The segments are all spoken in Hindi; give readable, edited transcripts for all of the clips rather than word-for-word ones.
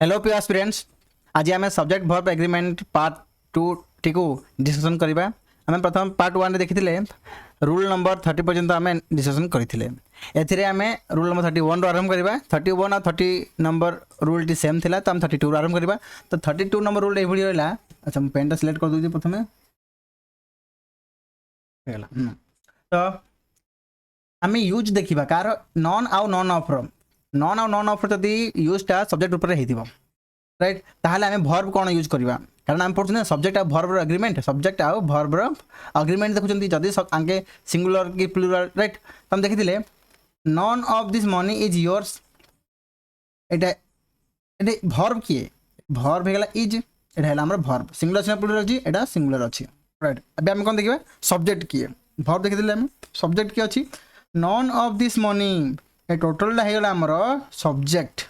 हेलो प्रिय एस्पिरेंट्स। आज आम subject verb agreement part 2 T discussion करवा। आम प्रथम पार्ट 1 रे देखी रूल नंबर 30 पर्यंत आम डिस्कसन करते। आम रूल नंबर 31 आरंभ करवा। 31 और 30 नंबर रूल टी सेम थिला, तो आम 32 आरंभ करवा। तो 32 नंबर रूल ये रहा। अच्छा, मुझे पेनटा सिलेक्ट कर दूसरी प्रथम। तो आम यूज देखा कार नॉन आउ नॉन ऑफ नॉन आउ नॉन ऑफ जदि यूजटा सब्जेक्ट उपर हो राइट, ताहले आम भर्ब कौन यूज करवा, कारण आम पढ़ुना सब्जेक्ट आ भर्ब एग्रीमेंट। सब्जेक्ट आ भर्ब एग्रीमेंट देखुं जदि आगे सिंगुलर कि प्लुराल राइट। तो हम देखी none of this money is yours. Etah verb किए भर्ब होगा इज। एटा भर्ब सिंगुलर अच्छी प्लुराल अच्छी, एटा सिंगुलर अच्छी राइट। अब आम कौन देखा सब्जेक्ट किए भर्ब देखी आम सब्जेक्ट किए अच्छी नॉन ऑफ दिस मनी। ए टोटालटा होगा आमर सब्जेक्ट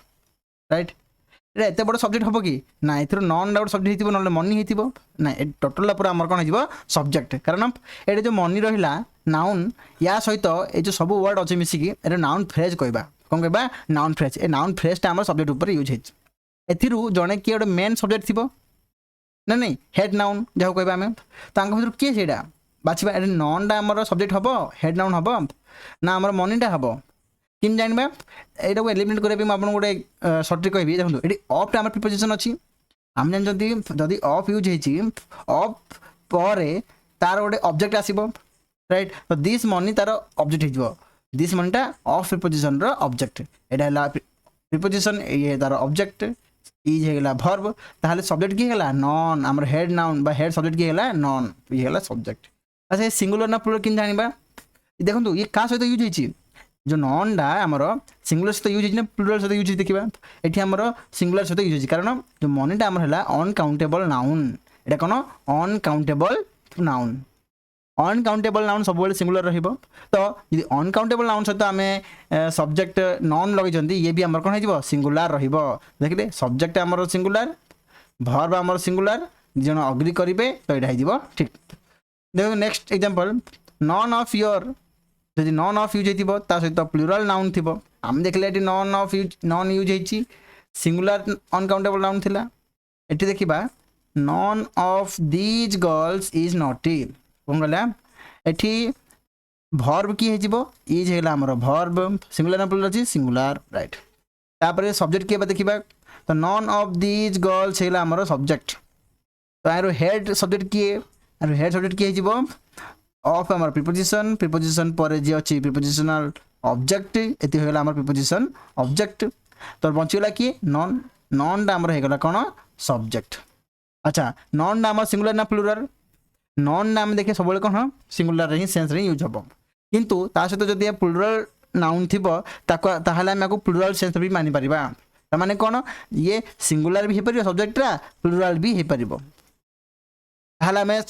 राइट। एत बड़ सब्जेक्ट हम कि ना ए नॉन गोटे सब्जेक्ट हो ना मनी हो ना टोटाल पूरा आम कौन हो सब्जेक्ट, कारण ये जो मनी रहा नाउन या सहित ये जो सब वर्ड अच्छे मिसिकी ये नाउन फ्रेज कहवा कौन कहवा नाउन फ्रेज। ए नाउन फ्रेजटा आम सब्जेक्ट उपर यूज हो जड़े किए गोटे मेन सब्जेक्ट थी ना नहीं हेड नाउन जहाँ कहवा आम तो भर किए से बाछवा ये नॉन आमर सब्जेक्ट हम हेड नाउन हम ना आमर मनीटा हम कि जानवा यहाँ को एलिमिनेट करने आपको गोटे सर्ट कहि देखो ये अफ्टा आम प्रिपोजिशन अच्छी आम जानते जदि अफ यूज अफ पर तार गोटे ऑब्जेक्ट आसो राइट। तो दिस मनी तार ऑब्जेक्ट हो this मनीटा of preposition object Etah preposition ये तार ऑब्जेक्ट इज होगा भर्ब। ताहले सब्जेक्ट किए गला नॉन आमर हेड नाउन बा हेड सब्जेक्ट किए गला नॉन ये है सब्जेक्ट। अच्छा, ये सिंगुलर ना प्लुराल कि जानवा देखो ये क्या सहित यूज होती जो नॉनटा आमर सिंगुलर सहित यूज होती प्लुराल सहित यूज देखा ये आमर सिंगुलर सहित यूज होती कारण जो मनीटा आमर है अनकाउंटेबल नाउन। एटा कौन अनकाउंटेबल नाउन। अनकाउंटेबल नाउन सब सिंगुलर रहिबो। तो यदि अनकाउंटेबल नाउन सहित आम सब्जेक्ट नॉन लगे ये भी आमर कौन हो सिंगुलर रहिबो। देखिए सब्जेक्ट आमर सिंगुलर भर्ब आमर सिंगुलर जन अग्री करेंगे तो यहाँ ठीक। देखो next example none of your जदि नॉन ऑफ यूज हो सहित प्लुराल नाउन थी आम देखले ये none of use non use हो सिंगुलर अनकाउंटेबल नाउन थिला। एटी देखा none of these girls is naughty कौन गला एटी भर्ब कि इज है आमर भर्ब सिंगुलर ना प्लुराल अच्छी सिंगुलर राइट। तापर सब्जेक्ट किए देखा तो नॉन ऑफ दीज गर्ल्स है आमर सब्जेक्ट। तो यार हेड सब्जेक्ट किए हेड सब्जेक्ट किए ऑफ आमर प्रिपोजिशन प्रिपोजिशन पर जी अच्छी प्रिपोजिशनल ऑब्जेक्ट ये होगा आमर प्रिपोजिशन ऑब्जेक्ट। तो बचीगला किए नॉन नॉनटा आमर होगा कौन सब्जेक्ट। अच्छा, नॉन आमर सिंगुलर ना प्लुराल नॉन आम देखिए सब कौन सिंगुलर ही सेंस रे यूज हम किंतु ता सहित जदि प्लुराल नाउन थी ताहले आम प्लुराल सेंस भी मानि परिबा। तामाने कौन ये सिंगुलर भी हो पार सब्जेक्टा प्लुराल भी हो पार। ताहले आम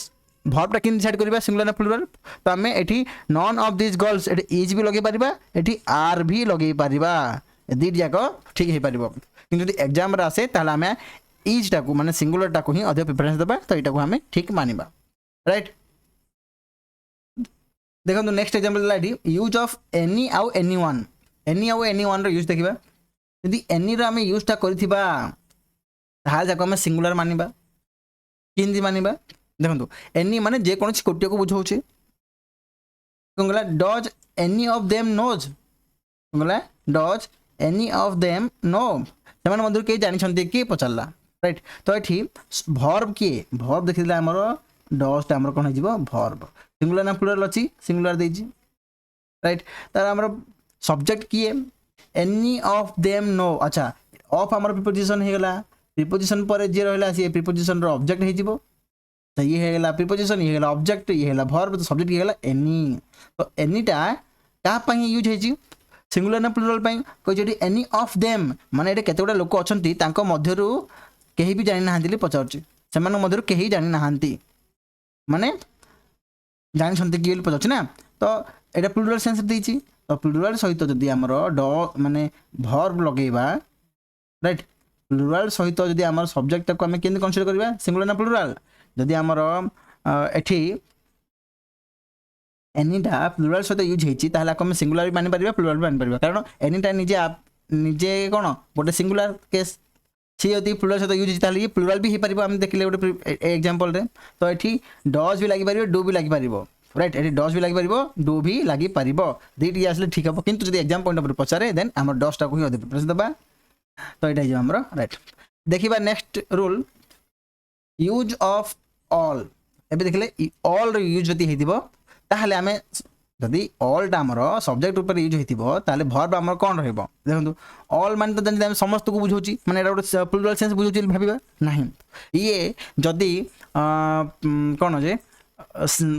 भर्बटा कि डिसाइड करवा सिंगुलर ना प्लुराल। तो आम ये none of this girls is भी लगे पारिबा एटी आर भी लगे पारिबा दुईट जाक ठीक हो पार। कि एग्जाम आसे ताहले आम इजटा को माने सिंगुलरटा को ही अधिक प्रिफरेंस देबा तो यहाँ आम ठीक मानिबा राइट। देखो नेक्स्ट एग्जांपल ये यूज ऑफ एनी आउ एनी वन यूज देखा यदि एनी आम यूजटा करथिबा ताहाले जाको आम सिंगुलर मानिबा किंदी मानिबा देखो एनी माने जे कौन कोटिया को बुझाऊे कौन गला does any of them knows कौन गला does any of them know से मध्य कई जानी किए पचारा राइट। तो ये भर्ब किए भर्ब देखी आमर डजटा आमर कौन हो भर्ब सिंगुलर ना प्लुराल अच्छी सिंगुलर देजी राइट। तार आमर सब्जेक्ट किए एनी ऑफ देम नो। अच्छा, ऑफ आमर प्रिपोजिशन होगा प्रिपोजिशन पर जी रहा सी प्रिपोजिशन ऑब्जेक्ट हो तो ये है प्रिपोजिशन ये है ऑब्जेक्ट ये है भर्ब। तो सब्जेक्ट ये है एनी। तो एनीटा क्या यूज हो सिंगुलर ना प्लुराल कही एनी ऑफ देम माने ये केते गुडा लोक अच्छा मध्यरु कहीं भी जानी ना पचारुची से मध्यरु कहीं जानी ना माने जानी किए पचारुची ना। तो यहाँ प्लुराल सेंस देती तो प्लुराल सहित जदि आमर माने भर्ब लगेबा राइट प्लुराल सहित जदि आमर सब्जेक्ट को आम केमती कनसिडर करबा सिंगुलर ना प्लुराल जदि आमर एठी एनीटा प्लुराल सहित यूज होती आम सिंगुलर भी मानि पारिबा प्लुराल भी मानि पारिबा कारण एनीटा निजे निजे कौन गोटे सिंगुलर केस सी यदि प्लुराल सहित यूज होता है प्लुराल भी हो पार आम देखिले गोटे एग्जांपल रे तो ये डज भी लगी पार डू भी लगी पार राइट ये डज भी लगी पार डू भी लगी पार दुईटी आसले ठीक हम किंतु जब एग्जाम पॉइंट ऑफ पचारे देन आम डज टाक अधिक प्रेफरेंस देवा तो यहाँ आम राइट देखा next rule use of all एबे देखले ऑल यूज जदि हेतिबो ताहले आमे जदि ऑलटा आमर सब्जेक्ट ऊपर यूज होइतिबो ताहले वर्ब आमर कोन रहइबो देखंतु ऑल मान तो जदि समस्त को बुझौची माने एटा गोटे प्लुराल सेंस बुझौची भाबिबा नाही ये जदि कोन जे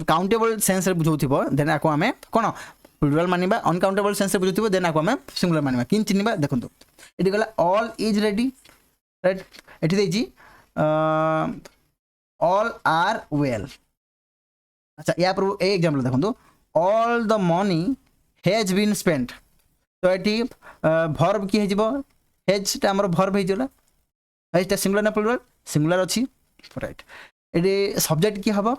काउंटेबल सेंस रे बुझौथिबो देन आको आमे कोन प्लुराल मानिबा अनकाउंटेबल सेंस रे बुझौथिबो देन आको आमे सिंगुलर मानिबा किन चिनिबा देखंतु एटी गला ऑल इज रेडी राइट एटी देजी ऑल आर वेल अच्छा या पर ए एग्जांपल देखंतु all the money has been spent तो ये verb की हेजिबो has टा हमर verb हेजिला has टा सिंगुलर ना प्लुराल सिंगुलर अछि राइट एडी सब्जेक्ट की हबो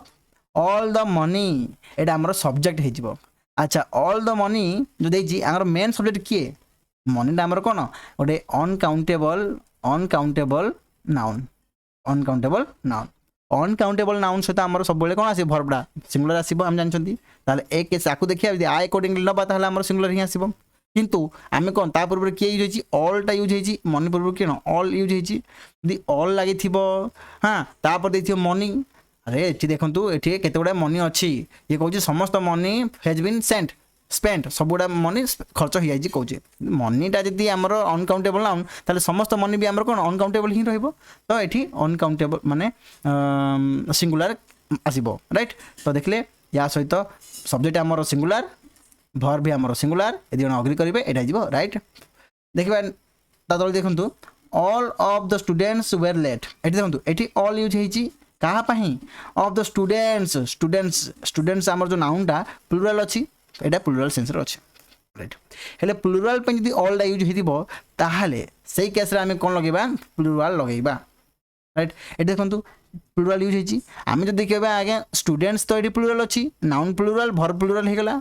all the money एटा हमर सब्जेक्ट हेजिबो अच्छा all the money जो देजी हमर मेन सब्जेक्ट की मनी टा हमर कोन ओडे अनकाउंटेबल नाउन अनकाउंटेबल नाउन सहित आमर सब कौन आस भर्बटा सिंगुलर आसो आम जानते ए केस आपको देखिए आई अकॉर्डिंगली नवा ताहले आमर सिंगुलर ही आसो किंतु आम कौन ता पूर्व किए यूज होती ऑलटा यूज होती मनी पूर्व किए ऑल यूज होती ऑल लगी हाँ तापर देखिए मनी अरे ये देखो ये केते गुड़ा मनी अच्छी ये कौन समस्त money has been sent spent सब गुड़ा मनी खर्च हो जाए कौचे मनीटा जब आमर अनकाउंटेबल नाउन ताले समस्त मनी भी आमर कौन अनकाउंटेबल ही रहिबो तो ये अनकाउंटेबल माने सिंगुलर आसीबो राइट तो देखले या सहित सब्जेक्ट आमर सिंगुलर भर भी आमर सिंगुलर यदि अग्री करेंगे एटा जीवो राइट देखिबा तले देखंतु all of the students were late एटी देखंतु एटी ऑल यूज हेची कहा पाही ऑफ द स्टूडेंट्स आमर जो नाउनटा प्लुराल अछि एटा प्लुराल सेंस रे अछि राइट हेले प्लुराल पे जदी ऑलटा यूज हेतिबो ताहाले सेही केस रे आमे कोन लगेबा प्लुराल लगेबा राइट एटी देखंतु प्लुराल यूज हेची आमे जदी देखबा आगे स्टूडेंट्स तो एटी प्लुराल अछि नाउन प्लुराल भर्ब प्लुराल हे गेला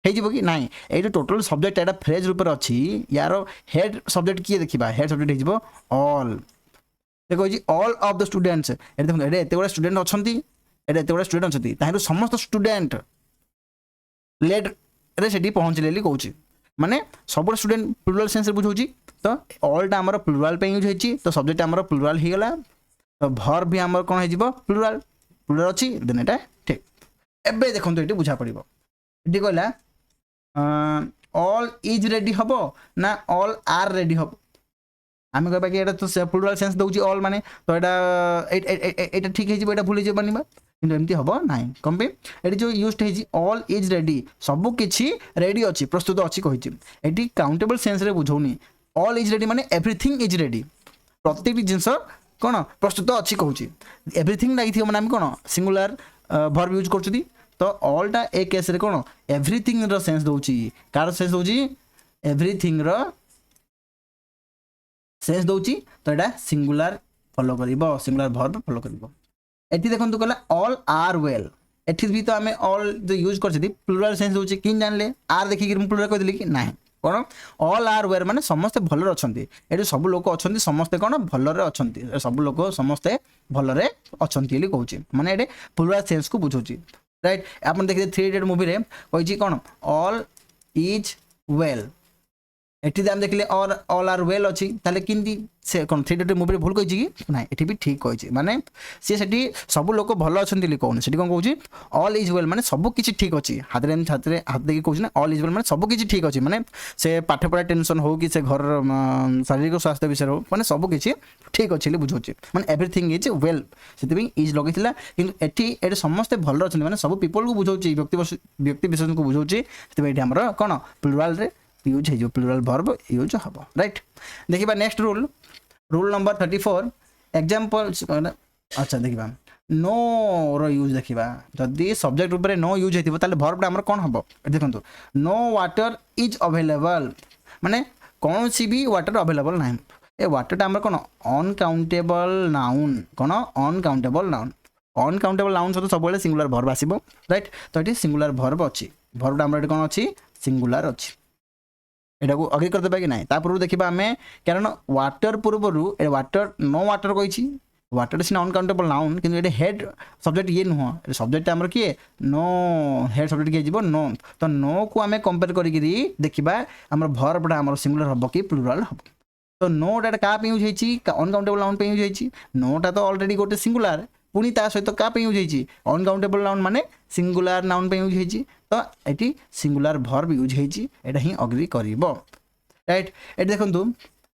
हेजिबो कि नाही एटी टोटल सब्जेक्ट एटा फ्रेज रूप रे अछि यार हेड सब्जेक्ट किए देखिबा हेड सब्जेक्ट हेजिबो ऑल देखो जी ऑल ऑफ द स्टूडेंट्स एटा देखो एते बडा स्टूडेंट अछंती एते बडा स्टूडेंट अछंती ताहिरो समस्त स्टूडेंट लेट रे सेठी पहुंचलेली कहूची माने सब स्टूडेंट प्लुराल सेंस रे बुझौची तो ऑलटा हमर प्लुराल पे यूज हेची तो सब्जेक्ट हमर प्लुराल ही गेला तो भर्ब भी हमर कोन हेजिबो प्लुराल प्लुराल अछि देन एटा ठीक एबे देखंतु एटी बुझा पड़िबो एटी कहला ऑल इज रेडी हबो ना ऑल आर रेडी हबो आम कहबा कि एटा तो प्लुराल सेंस दउची ऑल माने तो एटा ठीक हेजिबो एटा भूली जे बनिबा किंतु एमती हबो नाही कंपे एटी जो used hazy all is ready सब किछि रेडी अछि प्रस्तुत अछि कहिछि एटी काउंटेबल सेंस रे बुझौनी ऑल इज रेडी माने एवरीथिंग इज रेडी प्रत्येक जिंस कोन प्रस्तुत अछि कहूछि एवरीथिंग लागि थियो माने हम कोन सिंगुलर वर्ब यूज करछथि तो ऑलटा ए केस रे कोन एवरीथिंग रो सेंस दउची कार सेंस दउची एवरीथिंग रो सेंस दउची तो एटा सिंगुलर फॉलो करिवो सिंगुलर वर्ब फॉलो करिवो एठी देखंतु कहला ऑल आर वेल एठी भी तो आमे ऑल जो यूज करछथि प्लुराल सेंस दउची किन जानले आर देखि कि प्लुराल कह दिली कि नाही कोन ऑल आर वेल माने समस्त भलर अछंती एठी सब लोक अछंती समस्त कोन भलर अछंती सब लोक समस्त भलरे अछंती ले कहूची माने एटे प्लुराल सेंस को बुझौची राइट आपन देखि 3 इडियट मूवी रे कहिची कोन ऑल इज वेल एठी हम देखले और ऑल आर वेल अछि ताले किंदी से कोन 3 इडियट मूवी रे भूल कहिची कि नाही एठी भी ठीक कहिची माने से सेठी सब लोक भलो अछंती ले कोन सेठी कोन कहूची ऑल इज वेल माने सब किछि ठीक अछि हातरे हाथ देखि कहूची ना ऑल इज वेल माने सब किछि ठीक अछि माने से पाठ पढ़ा टेंशन हो कि से घर शारीरिक स्वास्थ्य विषय हो माने सब किछि ठीक अछि ले बुझौची माने एवरीथिंग इज वेल सेति भी इज लगिथिला किंतु एठी एटे समस्त भलो अछंती माने सब पीपल को बुझौची व्यक्ति विशेष को बुझौची सेति एठी हमर कोन प्लुराल रे यूज है जो प्लुराल वर्ब यूज हबो राइट देखिबा नेक्स्ट रूल नंबर 34 एग्जांपल अच्छा देखिबा नो रो यूज देखिबा जदी सब्जेक्ट ऊपर नो यूज हेतिबो ताले वर्ब हमर कोन हबो देखंतु नो वाटर इज अवेलेबल माने कोन सी भी वाटर अवेलेबल नाही ए वाटर हमर कोन अनकाउंटेबल नाउन कोन अनकाउंटेबल नाउन सतो सब बेले सिंगुलर वर्ब आसीबो राइट तो एटी सिंगुलर वर्ब अछि वर्ब हमर कोन अछि सिंगुलर अछि एटा को अग्री करदेबा कि नाही तापूर्व देखिबा आमे कारण वाटर पूर्वरु ए वाटर नो वाटर कहिछि वाटर इज अनकाउंटेबल नाउन किंतु एटे हेड सब्जेक्ट ये नुह सब्जेक्ट हमर किए नो हेड सब्जेक्ट किए जीवो नो तो नो को आमे कंपेयर करिगिरी देखिबा हमर वर्बटा हमर सिंगुलर हबो कि प्लुरल हबो तो नो डाटा का पे यूज हेछि अनकाउंटेबल नाउन पे यूज हेछि नोटा तो ऑलरेडी गोटे सिंगुलर पुनी ता सहित का पे यूज हेछि अनकाउंटेबल नाउन माने सिंगुलर नाउन पे यूज हेछि तो एटी सिंगुलर वर्ब यूज हेछि एटा ही अग्री करिवो राइट एट देखंतु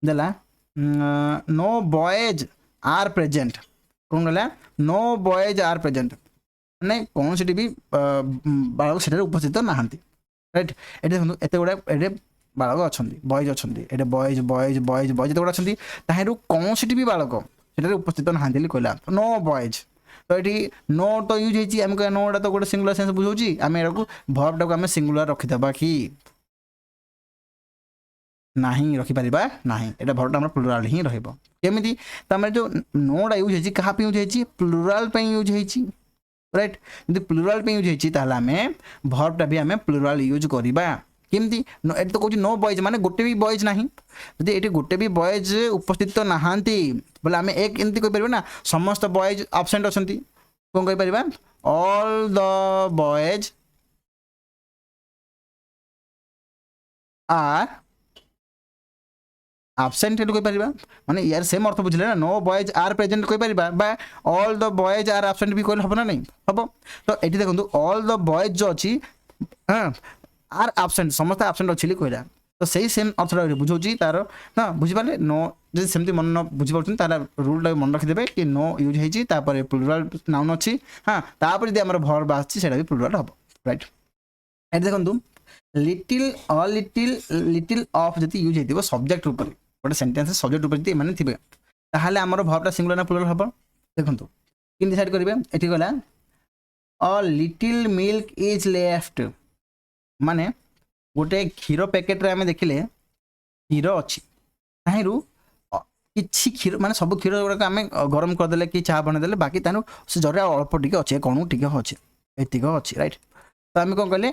देला नो बॉयज आर प्रेजेंट कौन गला नो बॉयज आर प्रेजेंट माने कौन से भी बालक सेठारे उपस्थित नाहांती राइट एट देखंतु एते गुडा एटे बालक अछंती बॉयज अछंती एटे बॉयज बॉयज बॉयज बॉयज एते गुडा अछंती ताहेरु कौन से भी बालक सेठारे उपस्थित नाहांती li कहला नो बॉयज तो एटी नो तो यूज हेची हम कह नोटा तो गोटे सिंगुलर सेंस बुझौची हम एरा को वर्ब टाको हम सिंगुलर रखि देबा कि नहीं रखी पारिबा नहीं एटा वर्ब हमर प्लुरल ही रहइबो केमिति तमे जो नोडा यूज हेची कहा पे यूज हेची प्लुरल पे यूज हेची राइट यदि प्लुरल पे यूज हेची ताहला हमें वर्ब टा भी हमें प्लुरल यूज करिबा केमिति एट तो कहूँ नो बॉयज माने गोटे भी बॉयज नहीं यदि एटी गोटे भी बॉयज उपस्थित तो नहांती बोले आम एक एमती कहि परिबा ना समस्त बॉयज एब्सेंट अछंती कोन कहि परिबा all the boys are absent कहि परिबा माने यार सेम अर्थ बुझले ना नो बॉयज आर प्रेजेंट कहि परिबा बा all the boys are absent भी कहले हबो ना नहीं हबो तो एटी देखंतु ऑल द बॉयज जो अछि हां आर एब्सेंट समस्त एब्सेंट अछि कहला तो सही सेम अर्थ बुझौची तार ना बुझि पाले नो जे सेमती मन न बुझि पाउछन तार रूल टा मन रखि देबे कि नो यूज हेची तापर प्लुरल नाउन अछि हां तापर जे हमर वर्ब आछि सेटा भी प्लुरल हबो राइट एट देखंतु लिटिल अ लिटिल ऑफ जति यूज हेतिबो सब्जेक्ट ऊपर गोटे सेंटेंस सब्जेक्ट ऊपर जति माने थिबे ताहाले हमर वर्बटा सिंगुलर ना प्लुरल हबो देखंतु किन डिसाइड करिवे एठी गला a little milk is left माने गोटे क्षीर पैकेट रे हमें देखिले क्षीर अच्छी ताहिरु किछि क्षीर माने सब क्षीर गुडा आम गरम कर देले कि चाह बने देले बाकी तानु से जरे अल्प टिके अच्छे कौन टिके अच्छे एतिक अच्छे राइट तो आम कौन कहले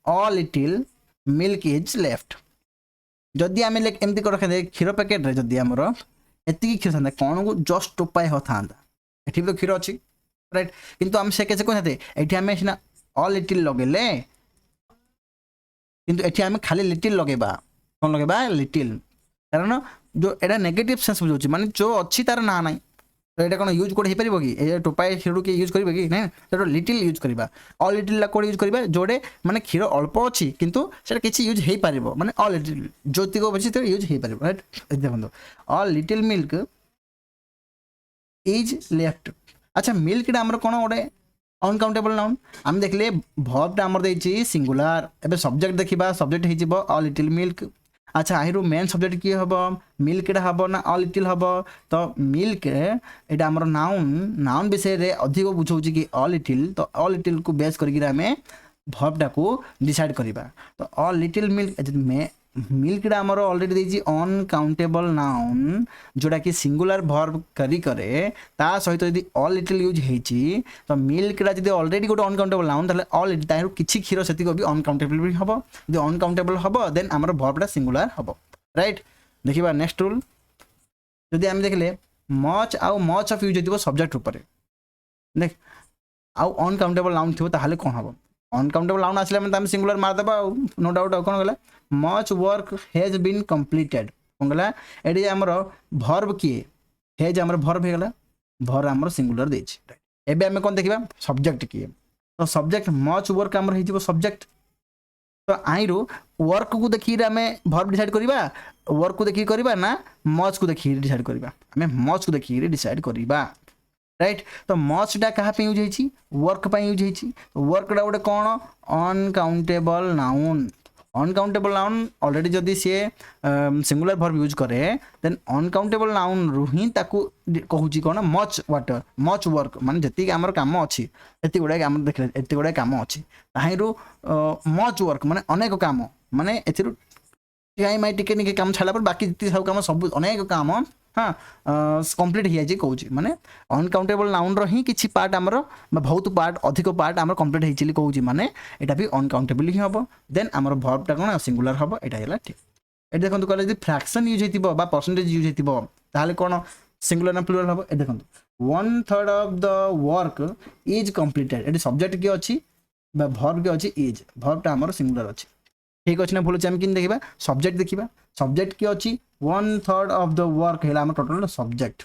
a little milk is left जदि आम एमती कर रखे क्षीर पैकेट रे जदि आमर एतिक क्षीर था कौन को जस्ट टोपाए हो था एठी तो क्षीर अच्छी राइट किंतु आम से कैसे कहते एठी आम सिना अ लिटिल लगेले किंतु एठी आम खाली लिटिल लगेबा कौन लगेबा लिटिल कारण जो एटा नेगेटिव सेंस बुझौची माने जो अच्छी तार ना नाही तो एटा कोन यूज कोड हे परिबो कि ए टोपाए खीरू के यूज करिबे कि नै तो लिटिल यूज करबा ऑल लिटिल ला कोड यूज करबा जोडे माने खीर अल्प अछि किंतु सेटा किछि यूज हे परिबो माने ऑल लिटिल ज्योति को बछि तो यूज हे परिबो राइट देखंदो all little milk is left अच्छा मिल्क डा हमर कोन ओडे अनकाउंटेबल नाउन हम देखले वर्ब टा हमर देछि सिंगुलर एबे सब्जेक्ट देखिबा सब्जेक्ट हे जिवो अ लिटिल मिल्क अच्छा आहिरु मेन सब्जेक्ट की हबो मिल्क डा हबो ना अ लिटिल हबो तो मिल्क एटा हमर नाउन विषय रे अधिक बुझौछि कि अ लिटिल तो अ लिटिल को बेस करके हमें वर्ब टा को डिसाइड करिबा तो अ लिटिल मिल्क में मिल्क डा हमर ऑलरेडी देछि अनकाउंटेबल नाउन जोडा कि सिंगुलर वर्ब करी करे ता सहित यदि अ लिटिल यूज हेछि तो मिल्क डा जदि ऑलरेडी गोटे अनकाउंटेबल नाउन ताले अ लिटिल ताहिरु किछि क्षीर सेति को भी अनकाउंटेबल भी हबो जदि अनकाउंटेबल हबो देन हमर वर्ब डा सिंगुलर हबो राइट देखिबा नेक्स्ट रूल जदि हम देखले मच आउ मच ऑफ यूज हेतिबो सब्जेक्ट ऊपर देख आउ अनकाउंटेबल नाउन थिबो ताहाले कोन हबो अनकाउंटेबल नाउन आसले हम ताम सिंगुलर मार देबा नो डाउट कोन गला much work has been completed कोन गला एडी हमर वर्ब की हैज हमर वर्ब हे गला वर्ब हमर सिंगुलर देछि एबे हम कोन देखिबा सब्जेक्ट की तो सब्जेक्ट मच वर्क हमर हेजिबो सब्जेक्ट तो आइरु वर्क को देखि रे हमें वर्ब डिसाइड करिबा वर्क को देखि करिबा ना मच को देखि डिसाइड करिबा हमें मच को देखि रे डिसाइड करिबा राइट तो मच डा कहा पे यूज हेछि वर्क पे यूज हेछि वर्क डा गोटे कोन uncountable noun uncountable noun already जदि सी सिंगुलर वर्ब यूज करे देन अनकाउंटेबल नाउन रु ही ताकू कहूची कोन मच वाटर मच वर्क माने जति हमर काम अछि एति गुडा हम देखले एति गुडा काम अछि ताहिरु मच वर्क माने अनेक काम माने एथिरु टीआई माई टिके निके काम छाला पर बाकी जति सब काम सब अनेक काम हाँ कंप्लीट हिया जी कहूँ माने अनकाउंटेबल नाउन रो ही किछि पार्ट हमर बहुत पार्ट अधिक पार्ट हमर कंप्लीट हेचिली कहूँ माने एटा भी अनकाउंटेबल ही हबो देन हमर वर्ब टा कोन सिंगुलर हबो एटा हैला ठीक। ये देखो कहले यदि फ्रैक्शन यूज होइतिबो बा परसेंटेज यूज होइतिबो ताहले कोन सिंगुलर ना प्लुरल हबो ए देखो 1/3 of the work is completed ये सब्जेक्ट की अछि बा वर्ब की अछि इज वर्ब ता हमर सिंगुलर अछि ठीक अछि ना भूल अछि हम किन देखिबा सब्जेक्ट की अछि 1/3 ऑफ द वर्क हेला हम टोटल सब्जेक्ट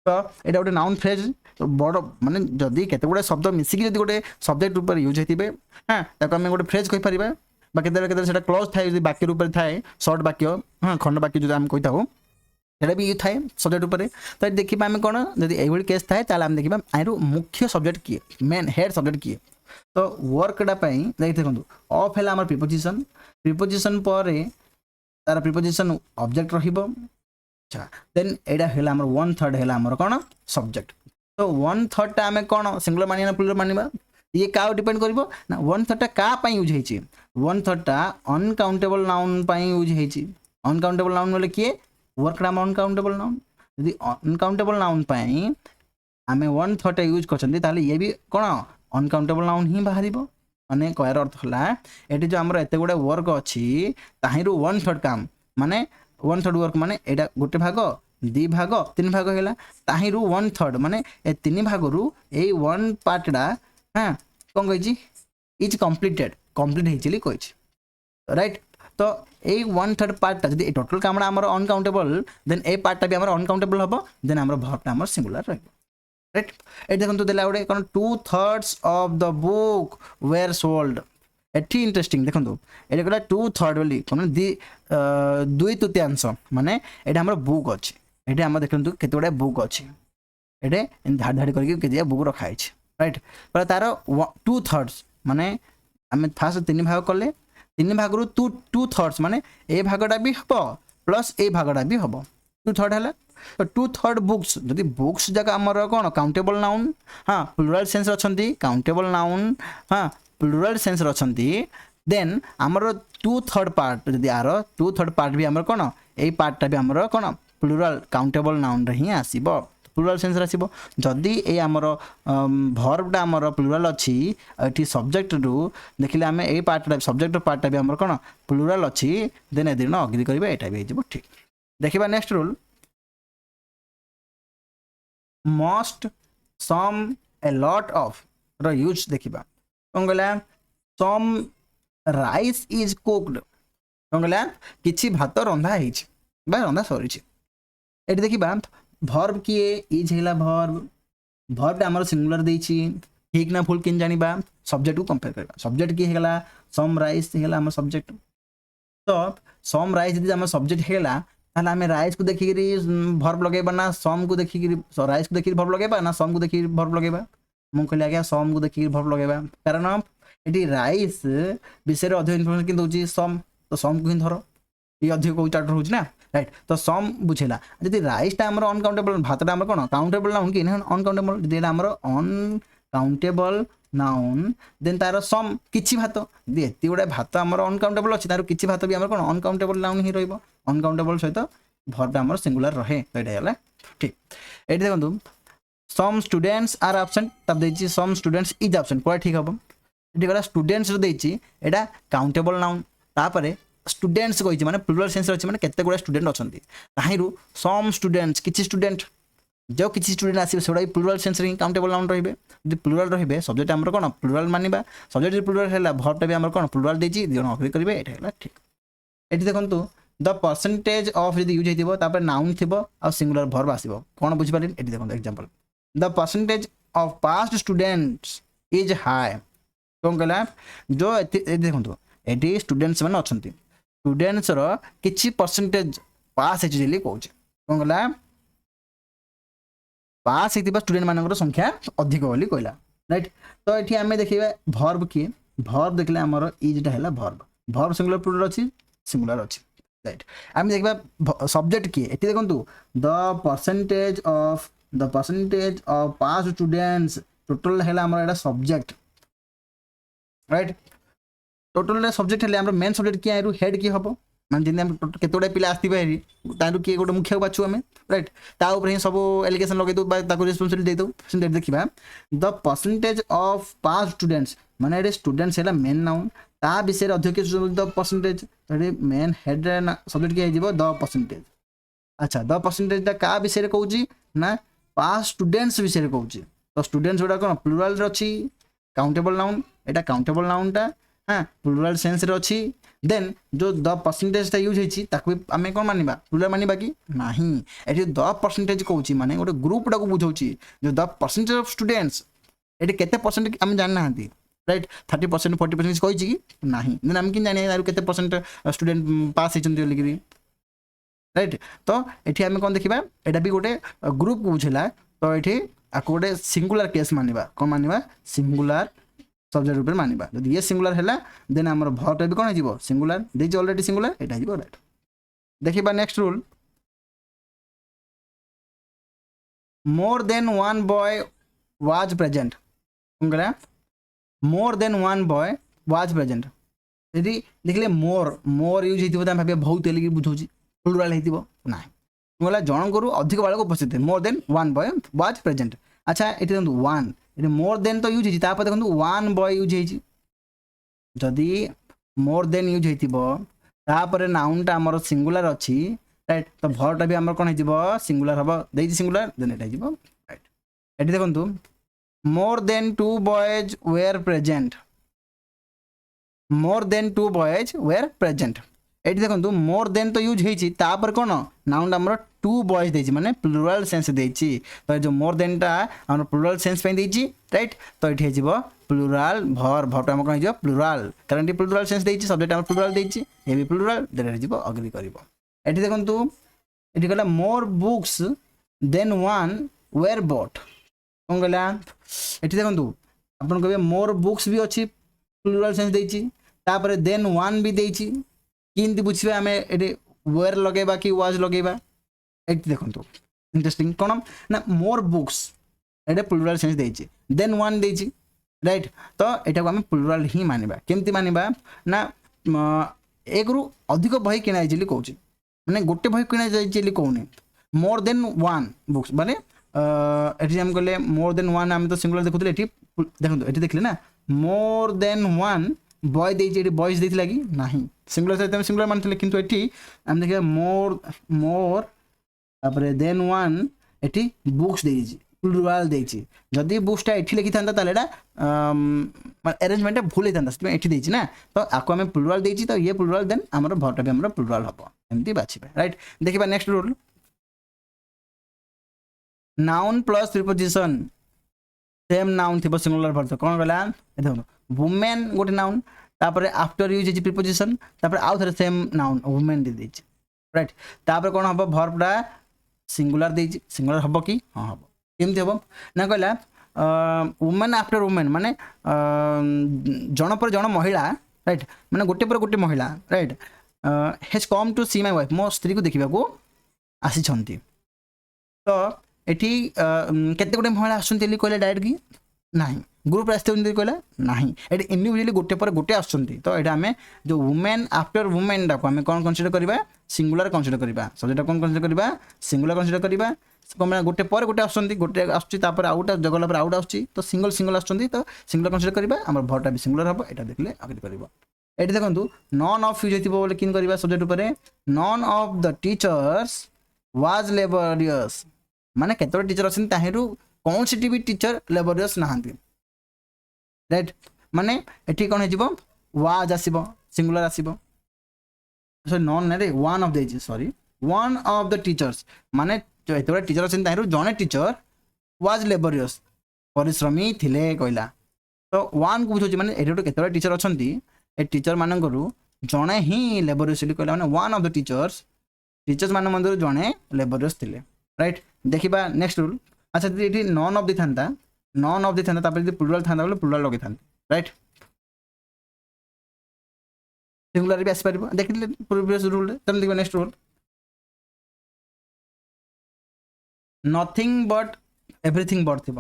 तो एटा गोटे नाउन फ्रेज बड़ माने जदि केते गुडे शब्द मिसिकी जदि गोटे सब्जेक्ट ऊपर यूज हेतिबे हां ताको हम गोटे फ्रेज कहि परिबा बा केते सेटा क्लोज थाए जदि वाक्य ऊपर थाए शॉर्ट वाक्य हां खंड वाक्य जदि हम कहिताऊ सेटा भी थाए सब्जेक्ट ऊपर तो देखिबा हम कोन जदि एभଳି केस थाए ताले हम देखिबा आइरो मुख्य सब्जेक्ट की मेन हेड सब्जेक्ट की तो वर्क डा पई देखंतु ऑफ हेला हमर प्रीपोजिशन पर तार प्रीपोजिशन ऑब्जेक्ट रहिबो अच्छा देन एडा हेला हमर 1/3 हेला हमर कोन सब्जेक्ट तो 1/3 टा हमें कोन सिंगुलर मानिया ना प्लुरल मानिबा ये का डिपेंड करिवो ना 1/3 टा का पई यूज हेची 1/3 टा अनकाउंटेबल नाउन पई यूज हेची अनकाउंटेबल नाउन बोले के वर्क नाम अनकाउंटेबल नाउन यदि अनकाउंटेबल नाउन पई हमें 1/3 टा यूज करछंती ताले ये भी कोन अनकाउंटेबल नाउन ही बाहरिबो माने कहर अर्थ हला एटी जो हमर एते गुडे वर्क अछि ताहिरु 1/3 काम माने 1/3 वर्क माने एटा गोटे भाग 2 भाग 3 भाग हैला ताहिरु 1/3 माने ए 3 भागरु ए 1 पार्ट डा हां कोन कहि छी इज कंप्लीट हेचली कहि छी राइट तो ए 1/3 पार्ट ता जदि टोटल कामडा हमर अनकाउंटेबल देन ए पार्ट ता भी हमर अनकाउंटेबल हबो देन हमर वर्ब ता हमर सिंगुलर रहबो राइट ए देखंतु देला ओडे कोन 2/3 of the book were sold एठी इंटरेस्टिंग देखंतु एटा कोला 2/3 बोली कोन दी 2/3 माने एटा हमर बुक अछि एटा हम देखंतु केतोडा बुक अछि एटे धाड़ धाड़ करके केदिया बुक रखाइ छै राइट पर तार 2/3 माने हम फास्ट 3 भाग करले 3 भागरु 2/3 माने ए भागडा भी हबो प्लस ए भागडा भी हबो 2/3 हला तो 2/3 बुक्स जदि बुक्स जगह हमर कोन काउंटेबल नाउन हां प्लुरल सेंस रछंती काउंटेबल नाउन हां प्लुरल सेंस रछंती देन हमर 2/3 पार्ट जदि आरो 2/3 पार्ट भी हमर कोन ए पार्ट ता भी हमर कोन प्लुरल काउंटेबल नाउन रे ही आसीबो प्लुरल सेंस आसीबो जदि ए हमर वर्ब ता हमर प्लुरल अछि एठी सब्जेक्ट रु देखिले हमें ए पार्ट ता सब्जेक्ट पार्ट ता भी हमर कोन प्लुरल अछि देन एदिन अग्री करिवे एटा भी हेजिबो ठीक देखिबा next rule most some a lot of रो यूज देखिबा कोंगला सम राइस इज कुक्ड कोंगला किछि भात रंधा हेछि बा रंधा सरी छि एटी देखिबा वर्ब किए इज हेला वर्ब हमर सिंगुलर देछि ठीक ना फुल किन जानिबा सब्जेक्ट को कंपेयर करबा सब्जेक्ट की हेला सम राइस हेला हमर सब्जेक्ट तो सम राइस यदि हमर सब्जेक्ट हेला ताला हमें राइस को देखि गिरी वर्ब लगेबा ना सम को देखि गिरी राइस को देखि वर्ब लगेबा ना सम को देखि वर्ब लगेबा मु कहले गया सम को देखि वर्ब लगेबा कारण एटी राइस विषय रे अधिक इन्फॉर्मेशन कि दोची सम तो सम को ही धरो ये अधिक को चार्ट होउछ ना राइट तो सम बुझेला यदि राइस ता हमर अनकाउंटेबल भात ता हमर कोन काउंटेबल नाउन कि अनकाउंटेबल यदि हमर अनकाउंटेबल नाउन देन तार सम किछि भात यदि एति गुडा भात हमर अनकाउंटेबल अछि तार किछि भात भी हमर कोन अनकाउंटेबल नाउन ही रहइबो अनकाउंटेबल सहित वर्ब हमर सिंगुलर रहे तो एटा हला ठीक एटी देखंतु सम स्टूडेंट्स आर एब्सेंट तब देछि सम स्टूडेंट्स इज एब्सेंट कोइ ठीक हबो एटी गला स्टूडेंट्स रो देछि एटा काउंटेबल नाउन तापरे स्टूडेंट्स कहि माने प्लुरल सेंस अछि माने केते गुडा स्टूडेंट अछंती ताहिरु सम स्टूडेंट्स किछि स्टूडेंट जो किछि स्टूडेंट आसी सेडा प्लुरल सेंस रे काउंटेबल नाउन रहिबे यदि प्लुरल रहिबे सब्जेक्ट हमर कोन प्लुरल मानिबा सब्जेक्ट प्लुरल हेला वर्ब ता भी हमर कोन प्लुरल देछि दियन अग्री करिवे एटा हला ठीक एटी देखंतु द परसेंटेज ऑफ यदि यूज हेतिबो तापर नाउन थिबो आ सिंगुलर वर्ब आसीबो कोन बुझि पारिन एटी देखंतु example the percentage of past students is high कोन कहला जो देखंतु एटी स्टूडेंट्स माने अछंती स्टूडेंट्स रो किछि परसेंटेज पास हेछि जली कहउछ कोन कहला पास हेतिबा स्टूडेंट मानकर संख्या अधिक बोली कहला राइट तो एठी हमें देखिबा वर्ब की वर्ब देखले हमर इज टा हला वर्ब सिंगुलर प्लुरल अछि सिंगुलर अछि राइट हम देखबा सब्जेक्ट की एठी देखंतु the percentage of pass students total हेला हमर एटा सब्जेक्ट राइट टोटल सब्जेक्ट हेले हमर मेन सब्जेक्ट की आइरु हेड की हबो मान जिन हम केतोडा पिला आस्तिबा हेरी तारु की गोटे मुख्य बाछु हमें राइट ता ऊपर ही सब एलिगेशन लगे दो बा ताको रिस्पांसिबिलिटी दे दो सिन देखिबा the percentage of pass students माने एटे स्टूडेंट्स हेला मेन नाउन ता विषय अधिक किए द परसेंटेज तो मेन हेड सब्जेक्ट किए द परसेंटेज अच्छा द परसेंटेज क्या विषय कौन ना पास स्टूडेंट्स विषय कौन तो स्टूडेंट्स गुड़ा कौन प्लुराल अच्छी काउंटेबल नाउन एटा काउंटेबल नाउनटा हाँ प्लुराल सेंस रे अच्छी देन जो द परसेंटेज यूज होती आम कौन मानवा प्लुराल मानवा कि नहीं ये द परसेंटेज कौन माने गोटे ग्रुप टाक बुझाऊँ जो द परसेंटेज ऑफ स्टूडेंट्स ये केते परसेंट आम जाना राइट 30% 40% कही कि नहीं देन आम कि जाने केते परसेंट स्टूडेंट पास होती राइट तो ये आम कौन देखा यहाँ भी गोटे ग्रुप को बुझेला तो ये आपको गोटे सिंगुलर केस मानवा कौन मानवा सिंगुलर सब्जेक्ट रूप मानवा जब ये सिंगुलर है देन आम भर्टा भी कौन हो सिंगुलर देखिए ऑलरेडी सिंगुलर यहाँ हो राइट देखिए next rule more than one boy was present कौन कह मोर than one boy was present यदि देखिए मोर मोर यूज हो भाव बहुत बुझाऊँ प्लुराल ना कहला जन करू अधिक बालक उपस्थित मोर than one boy was present अच्छा ये देखो वन ये मोर देन तो यूज होता देखो वन बॉय यूज होदी मोर देन यूज होता नाउनटा आमर सिंगुलर अच्छी राइट तो भरटा भी आम कौन हो सिंगुलर हम दे सिंगुलर देन ये राइट ये देखो more than two boys were present more than two boys were present ये देखो मोर देन तो यूज होता कौन नाउन आम टू बॉयज दे माने प्लुराल सेंस देछि तो जो मोर देन टा आम प्लुराल सेंस पे देछि राइट तो ये हो प्लुराल भर भर आम कौन हो प्लुराल कारण ये प्लुराल सेंस देछि सब्जेक्ट आम प्लुराल देछि ये भी प्लुराल देन अग्री करिवो ये देखो ये कहला more books than one were bought कौन कहला ये देखो आपन कहे मोर बुक्स भी अच्छी प्लुराल सेंस देछि तापर देन वन भी देछि किंती बुझे आम ये वेयर लगेबा कि वाज लगेबा ये देखो इंटरेस्टिंग कौन ना मोर बुक्स ये प्लुराल सेंस देछि देन वन देछि राइट तो यहाँ को आम प्लुराल ही मानवा केमती मानवा ना एक रु अधिक बही किणा कौन मैंने गोटे बही किणा कौन मोर देन वन बुक्स माने ये आम कहले मोर देन वन आम तो सिंगुलर देखुले ये देखो ये देखले ना मोर देन वन बॉय देछि बॉयज देथिला कि नहीं सिंगुलर से सिंगुलर मानते किंतु एठी आम देखिए मोर मोर तापर देन वन एठी बुक्स देछि प्लुराल देछि जदि बुक्सटा एठी लिखि थांता ताले एटा अरेंजमेंट भूल होता से एठी देछि ना तो आको आम प्लुराल देछि तो ये प्लुराल देन हमर भरटा भी हमर प्लुराल हबो एमती बाछिबे राइट देखिबा next rule noun plus preposition same noun थी सिंगुलर भर कौन गला देखो वुमेन गोटे नाउन तापर आफ्टर यूज होची प्रीपोजिशन तापर आउ थरे सेम नाउन वुमेन दे देछि राइट तापर कौन हम भर्बटा सिंगुलर देछि सिंगुलर हम कि हाँ हम केमती हम ना कहला वुमेन आफ्टर वुमेन माने जन पर जन महिला राइट माने गोटे पर गोटे महिला right has come to see my wife मो स्त्री को देखा को आसी तो एठी केते गोटे महिला आसुंती कहले डायरेक्ट कि नहीं ग्रुप आसते कहला नहीं ये इंडिविजुअली गोटे पर गोटे आसुंती तो ये आम जो वुमेन आफ्टर वुमेन टाक आम कौन कनसीडर करवा सिंगुलर कनसीडर करवा सब्जेक्ट कौन कनसीडर करवा सिंगुलर कनसीडर करवा कौन गोटे पर गोटे आसुंती गोटे आसुच्ची आउट जगला पर आउट आसुच्ची तो सिंगल सिंगल आसुंती तो सिंगुलर कनसीडर करवा आम भरटा भी सिंगुलर हम यहाँ देखले आगे कर ये देखो नॉन ऑफ यूज हो किन करवा सब्जेक्ट उपर none of the teachers was laborious माने केतोटा टीचर अच्छी ताहिरु कौन सी भी टीचर लेबोरियस नहांती राइट माने एठी कौन हो वाज आसीबो सिंगुलर आसीबो सॉरी नॉन ना रे one of the sorry one of the teachers माने जो एतोटा टीचर अच्छी ताहिरु जने टीचर वाज लेबोरियस परिश्रमी थिले कहला तो वन को बुझो माने एठी केतोटा टीचर अच्छी ए टीचर मानकरू जने ही लेबोरियस कहला माने वन ऑफ द टीचर्स मान मंदिर जने लेबोरियस थिले राइट देखिबा नेक्स्ट रूल अच्छा ये नॉन ऑफ दी था नॉन ऑफ दी था प्लुराल था बोले प्लुराल लगे था राइट सिंगुलर भी आसपार देख प्रीवियस रूल देखिए next rule nothing but everything but थी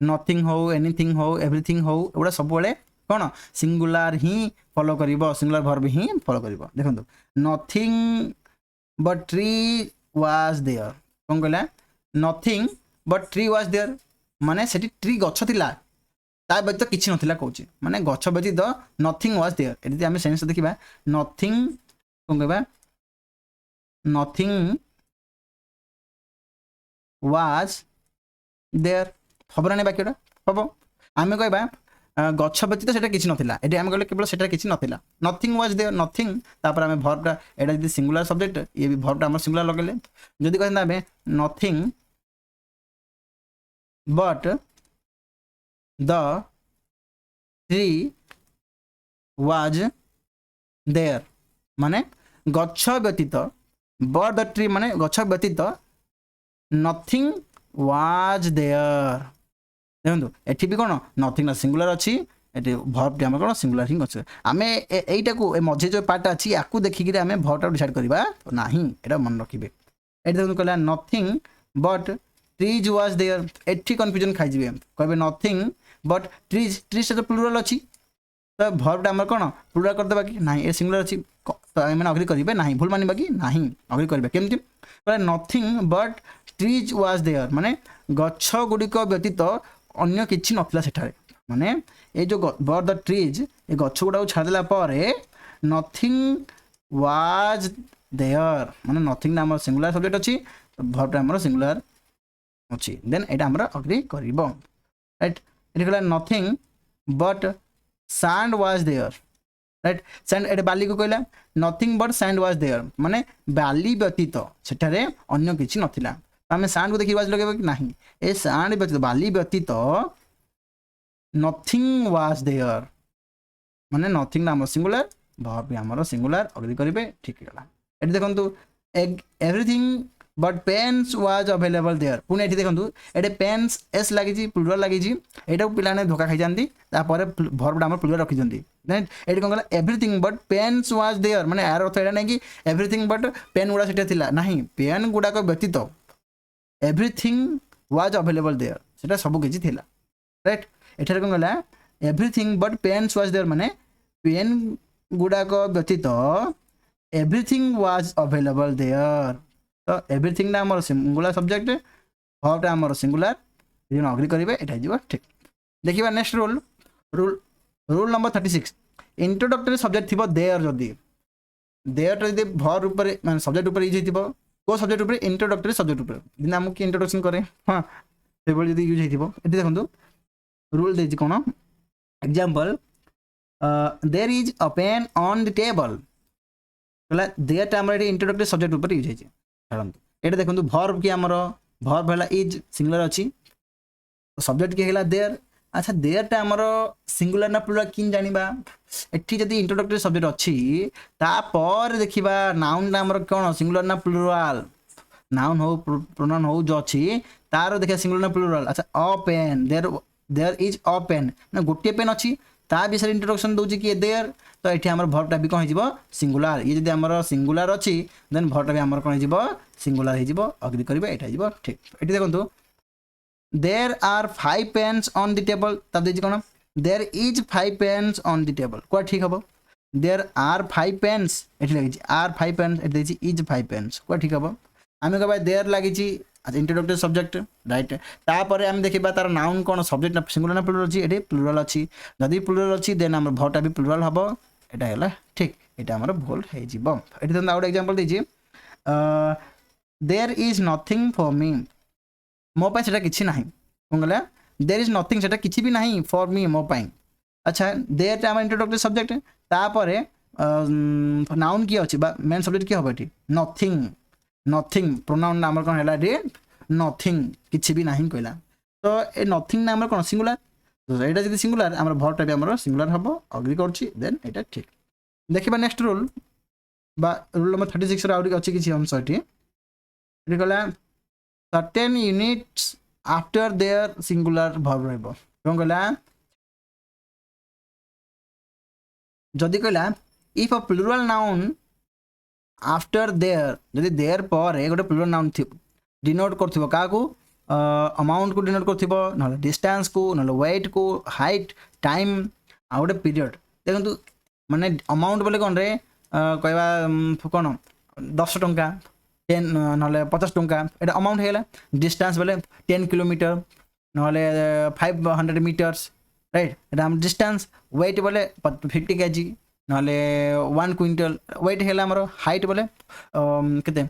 नथिंग हो एनीथिंग हो एवरीथिंग हो एगुड़ा सब कौन सिंगुलर ही फॉलो कर सिंगुलर भर्ब ही फॉलो कर देखो nothing but tree was there कौन कहला nothing but tree was there माने सेठी ट्री गछ थिला ତା ବ୍ୟତୀତ କିଛି ନଥିଲା କହୁଛି ମାନେ ଗଛ ବ୍ୟତୀତ ନଥିଙ୍ଗ ୱାଜ୍ ଦେୟର। ଏଠି ଯଦି ଆମେ ସେନ୍ସ ଦେଖିବା ନଥିଙ୍ଗ କ'ଣ କହିବା ନଥିଙ୍ଗ ୱାଜ୍ ଦେୟର ହବ ନା ବାକ୍ୟଟା ହବ। ଆମେ କହିବା ଗଛ ବ୍ୟତୀତ ସେଟା କିଛି ନଥିଲା ଏଠି ଆମେ କହିଲେ କେବଳ ସେଟା କିଛି ନଥିଲା ନଥିଙ୍ଗ ୱାଜ୍ ଦେୟର ନଥିଙ୍ଗ ତାପରେ ଆମେ ଭର୍ବଟା ଏଇଟା ଯଦି ସିଙ୍ଗୁଲାର ସବଜେକ୍ଟ ଇଏ ବି ଭର୍ବଟା ଆମର ସିଙ୍ଗୁଲାର ଲଗେଇଲେ ଯଦି କହିଥାନ୍ତା ଆମେ nothing but the tree was there माने गच्छ व्यतीत बट द ट्री माने गच्छ व्यतीत नथिंग वाज देयर। देखो एठी भी कौन नथिंग सिंगुलर अच्छी एटी भर्ब टी हमर कौन सिंगुलर हिं अच्छे आमे एटा को मझे जो पार्ट अच्छी याकू देखिक आमे भर्ब टा डिसाइड करबा नाही एटा मन रखिबे। एटी देखो कहला nothing but trees was there एठी कंफ्यूजन खाइ जिवे कहबे नथिंग बट ट्रीज ट्रीज तो प्लुरल अच्छी तो भर्बटा आम कौन प्लुरल करदेबा कि ना ये सिंगुलर अच्छी तो आम अग्री करेंगे ना भूल मानवा कि ना अग्री करेंगे केमती nothing but trees was there माने गछ गुड़िक व्यतीत अन्य किसी नथिला सेठारे माने ये जो बट द ट्रीज ये गछ गुड़ा छाड़देला नथिंग वाज देयर माने नथिंग आम सिंगुलर सब्जेक्ट अच्छी भर्बटा आम सिंगुलर अच्छी देन यहाँ आम अग्री कर राइट। ये कहला nothing but sand was there right sand एटे बाली को कहला nothing but sand was there माने बाली व्यतीत सेठारे अन्य किछि नथिला आमे सैंड को देखि वाज लगेबा कि नाही ए सैंड व्यतीत बाली व्यतीत नथिंग वाज देयर माने नथिंग नाम सिंगुलर भर्ब हमर सिंगुलर अग्री करिवे ठीक गला। एटी देखंतु everything but pens was available there पुणे एटी देखंतु एटे पेन्स एस लागी प्लुरल लागी एटा पिलाने धोखा खाई जांदी तापर भर्बटा हमर प्लुरल रखि जंदी देन एटी कोन गला everything but pens was there माने यार अर्थ एटा नै कि एवरीथिंग बट पेन गुडा सेटा थिला नाही पेन गुडा को व्यतीत एवरीथिंग वाज अवेलेबल देयर सेटा सब किछि थिला राइट। एठारे कोन गला everything but pens was there माने पेन गुडा को व्यतीत एवरीथिंग वाज अवेलेबल देयर तो एवरीथिंग ना हमर सिंगुलर सब्जेक्ट भर्बटा हमर सिंगुलर यदि अग्री करेंगे एटा जीव ठीक। देखिबा next rule rule rule number 36 introductory subject थिबो देयर जदी देयर जदी भर्ब ऊपर माने सब्जेक्ट ऊपर यूज हिथिबो को सब्जेक्ट ऊपर इंट्रोडक्टरी सब्जेक्ट ऊपर दिन हमकु की इंट्रोडक्शन करे हां सेबल जदी यूज हिथिबो एटी देखंतु रूल देछि कोन example there is a pen on the table कहला देयर टा हमर इंट्रोडक्टरी सब्जेक्ट ऊपर यूज हिछि ये देखो भर्ब कि आमर भर्ब है इज सिंगुलर अच्छी सब्जेक्ट किए है देयर अच्छा देयर टा आमर सिंगुलर ना प्लुरल किन जानिबा एठी जदी इंट्रोडक्टरी सब्जेक्ट अच्छी तापर देखिबा नाउन टा आमर कोन सिंगुलर ना प्लुरल नाउन हो प्रोनाउन हो जो अच्छी तार देखिया सिंगुलर ना प्लुरल अच्छा a pen there is a pen ना गोटे पेन अच्छी ता विषय इंट्रोडक्शन दउची कि देयर तो ये आम भर्बटा भी कौन हो सिंगुलर ये जब आम सिंगुलर अच्छी देन भर्बटा भी आम कौन हो सिंगुलर हो अग्री करेंगे यहाँ ठीक। ये देखो there are 5 pens on the table तब देखिए कौन there is 5 pens on the table क्या ठीक हम देयर आर 5 पेन्स ये लगी आर 5 पेन्स ये इज 5 पेन्स क्या ठीक हम आम कह देयर लगी इंट्रोडक्टरी सब्जेक्ट राइट तापर आम देखा तार नाउन कौन सब्जेक्ट सिंगुलर ना प्लुरल अच्छी ये प्लुरल अच्छी जदि प्लुरल अच्छी देन आम भर्बटा भी प्लुरल हम यहाँ है ठीक यहाँ आम भूल हो गोटे एग्जांपल देछि there is nothing for me मो पाई सेटा किछि नाही कौन गला देयर इज नथिंग सेटा किछि भी नाही फॉर मी मो पाई अच्छा देयर आम इंट्रोडक्टरी सब्जेक्ट तापर नाउन किए अच्छी मेन सब्जेक्ट किए हम ये नथिंग नथिंग प्रोनाउन आम कौन है रे नथिंग किछि भी नाही कहला तो ए नथिंग ना आम कौन सिंगुलर तो यहाँ जब सिंगुलर आम भर्बटा भी आम सिंगुलर हम अग्री कर देन यहाँ ठीक। देखा नेक्स्ट रूल बा रूल नंबर 36 अच्छी किसी अंश ये कहला certain units after their singular verb रहिबो कौन कहला जदि कहला if a plural noun after their जदि देयर पर गोटे प्लुरल नाउन डिनोट करथिबो काकू अमाउंट को डिनोट करथिबो न डिस्टेंस को न वेट को हाइट टाइम आ गोटे पीरियड देखंतु माने अमाउंट बोले कौन रे कहवा कौन 10 टंका 10 ना 50 टंका ये अमाउंट है डिस्टेंस बोले 10 किलोमीटर ना 500 मीटर्स राइट एटा हम डिस्टेंस वेट बोले 50 केजी नले 1 क्विंटल वेट है आमर हाइट बोले केते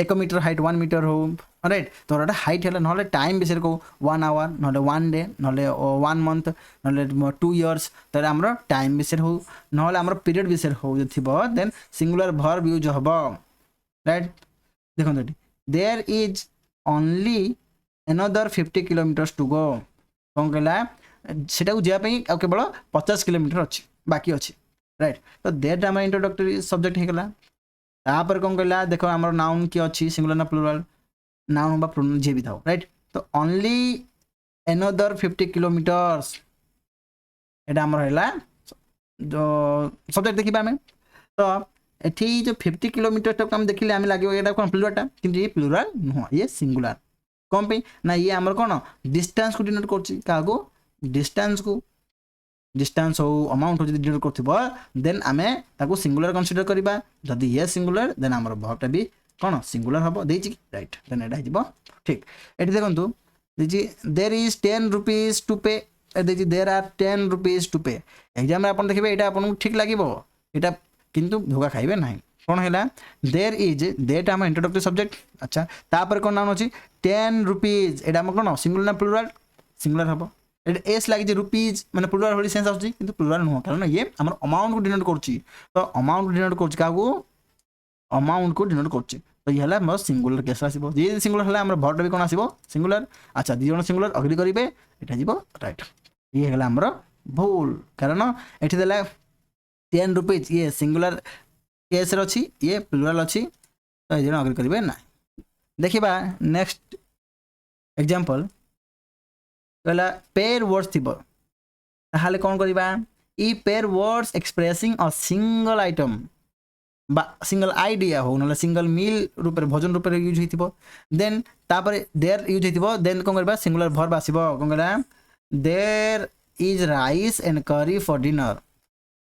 1 मीटर हाइट 1 मीटर हो राइट तो एटा हाइट है ना टाइम विषय को 1 आवर ना 1 डे ना 1 मंथ ना 2 इयर्स तो आमर टाइम विषय हो ना आमर पीरियड विषय हो देन सिंगुलर वर्ब यूज हम राइट देखो there is only another 50 kilometres to go कौन कहला सेटा को जावाई केवल 50 किलोमीटर अच्छी बाकी अच्छी राइट तो देट आम इंट्रोडक्टरी सब्जेक्ट होगा तापर कौन कहला देखो आम नाउन किए अच्छी सिंगुलर ना प्लुराल नाउन बा प्रोनाउन जे भी था राइट तो ओनली another 50 किलोमीटर्स एटा आमर है जो सब्जेक्ट देखा आम तो ये जो 50 किलोमीटर तक आम देखिले आम लगे ये कौन प्लुरालटा किंतु ये प्लुराल नुह ये सिंगुलर कौन पे ना ये आमर कौन डिस्टेंस को डिनोट कर डिस्टेंस हो अमाउंट हो डिनोट कर देन आमे ताको सिंगुलर कंसीडर करबा जदि ये सिंगुलर देन आमर वर्बटा भी कौन सिंगुलर हम देछि राइट देन एटा हिबो ठीक एठी देखंतु देछि देयर इज 10 रुपीस टू पे देछि देयर आर 10 रुपीस टू पे एग्जाम रे अपन देखबे एटा अपन ठीक लागिबो एटा किंतु धोखा खाइबे नाही कौन है देर इज देट आम इंट्रोडक्टरी सब्जेक्ट अच्छा तापर कौन नाम अच्छी 10 रुपीज एटा आम कौन सिंगुलर ना प्लुराल सिंगुलर हम एस लगे रुपीज मैंने प्लुराल भाई सेंस आछी किंतु प्लुराल नुह कारण ये आम अमाउंट को डिनोट करुच्ची तो अमाउंट डिनोट करुच्ची क्या अमाउंट को डिनोट करुच्ची तो ये है मोर सिंगुलर केस आसो जी सिंगुलर है आम भर्टा भी कौन आसो सिंगुलर अच्छा दी जन सिंगुलर अग्री करेंगे यहाँ जीव राइट ये है आमर भूल कारण ये देला 10 रुपीज ये सिंगुलर केस अच्छी ये प्लुराल अच्छी तो ये अग्री करेंगे ना देखा नेक्स्ट एग्जांपल कहला पेयर वर्ड्स थी ताहले कौन करबा ई pair words expressing a single item बा सिंगल आइडिया हो ना सिंगल मील रूप भोजन रूप यूज हो देन तापर देयर यूज हो देन कौन करबा सिंगुलर वर्ब आसीबो कौन कहला देयर इज राइस एंड करी फॉर डिनर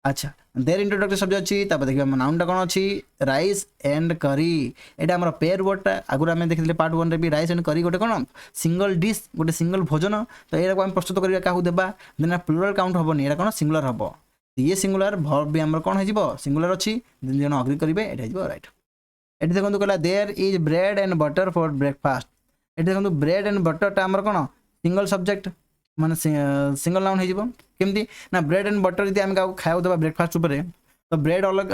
अच्छा देर इंट्रोडक्टरी सब्जेक्ट अच्छी तापर देखिए नाउनटा कौन अच्छी राइस एंड करी एटा हमर पेयर वर्डटा आगुर आम देखिले पार्ट 1 रे भी राइस एंड करी गोटे कौन सिंगल डिश गोटे सिंगल भोजन तो ये आम प्रस्तुत करवा क्या देवा देन प्लुराल काउंट हेनी ये कौन सिंगुलर हम ये सिंगुलर वर्ब भी आम कौन हो सिंगुलर अच्छी जन अग्री करेंगे ये राइट ये देखो कहला there is bread and butter for breakfast ये देखो ब्रेड एंड बटरटा आम कौन सिंगल सब्जेक्ट माने सिंगल नाउन हो केमती ना ब्रेड एंड बटर यदि आम खाया देवा ब्रेकफास्ट उपर तो ब्रेड अलग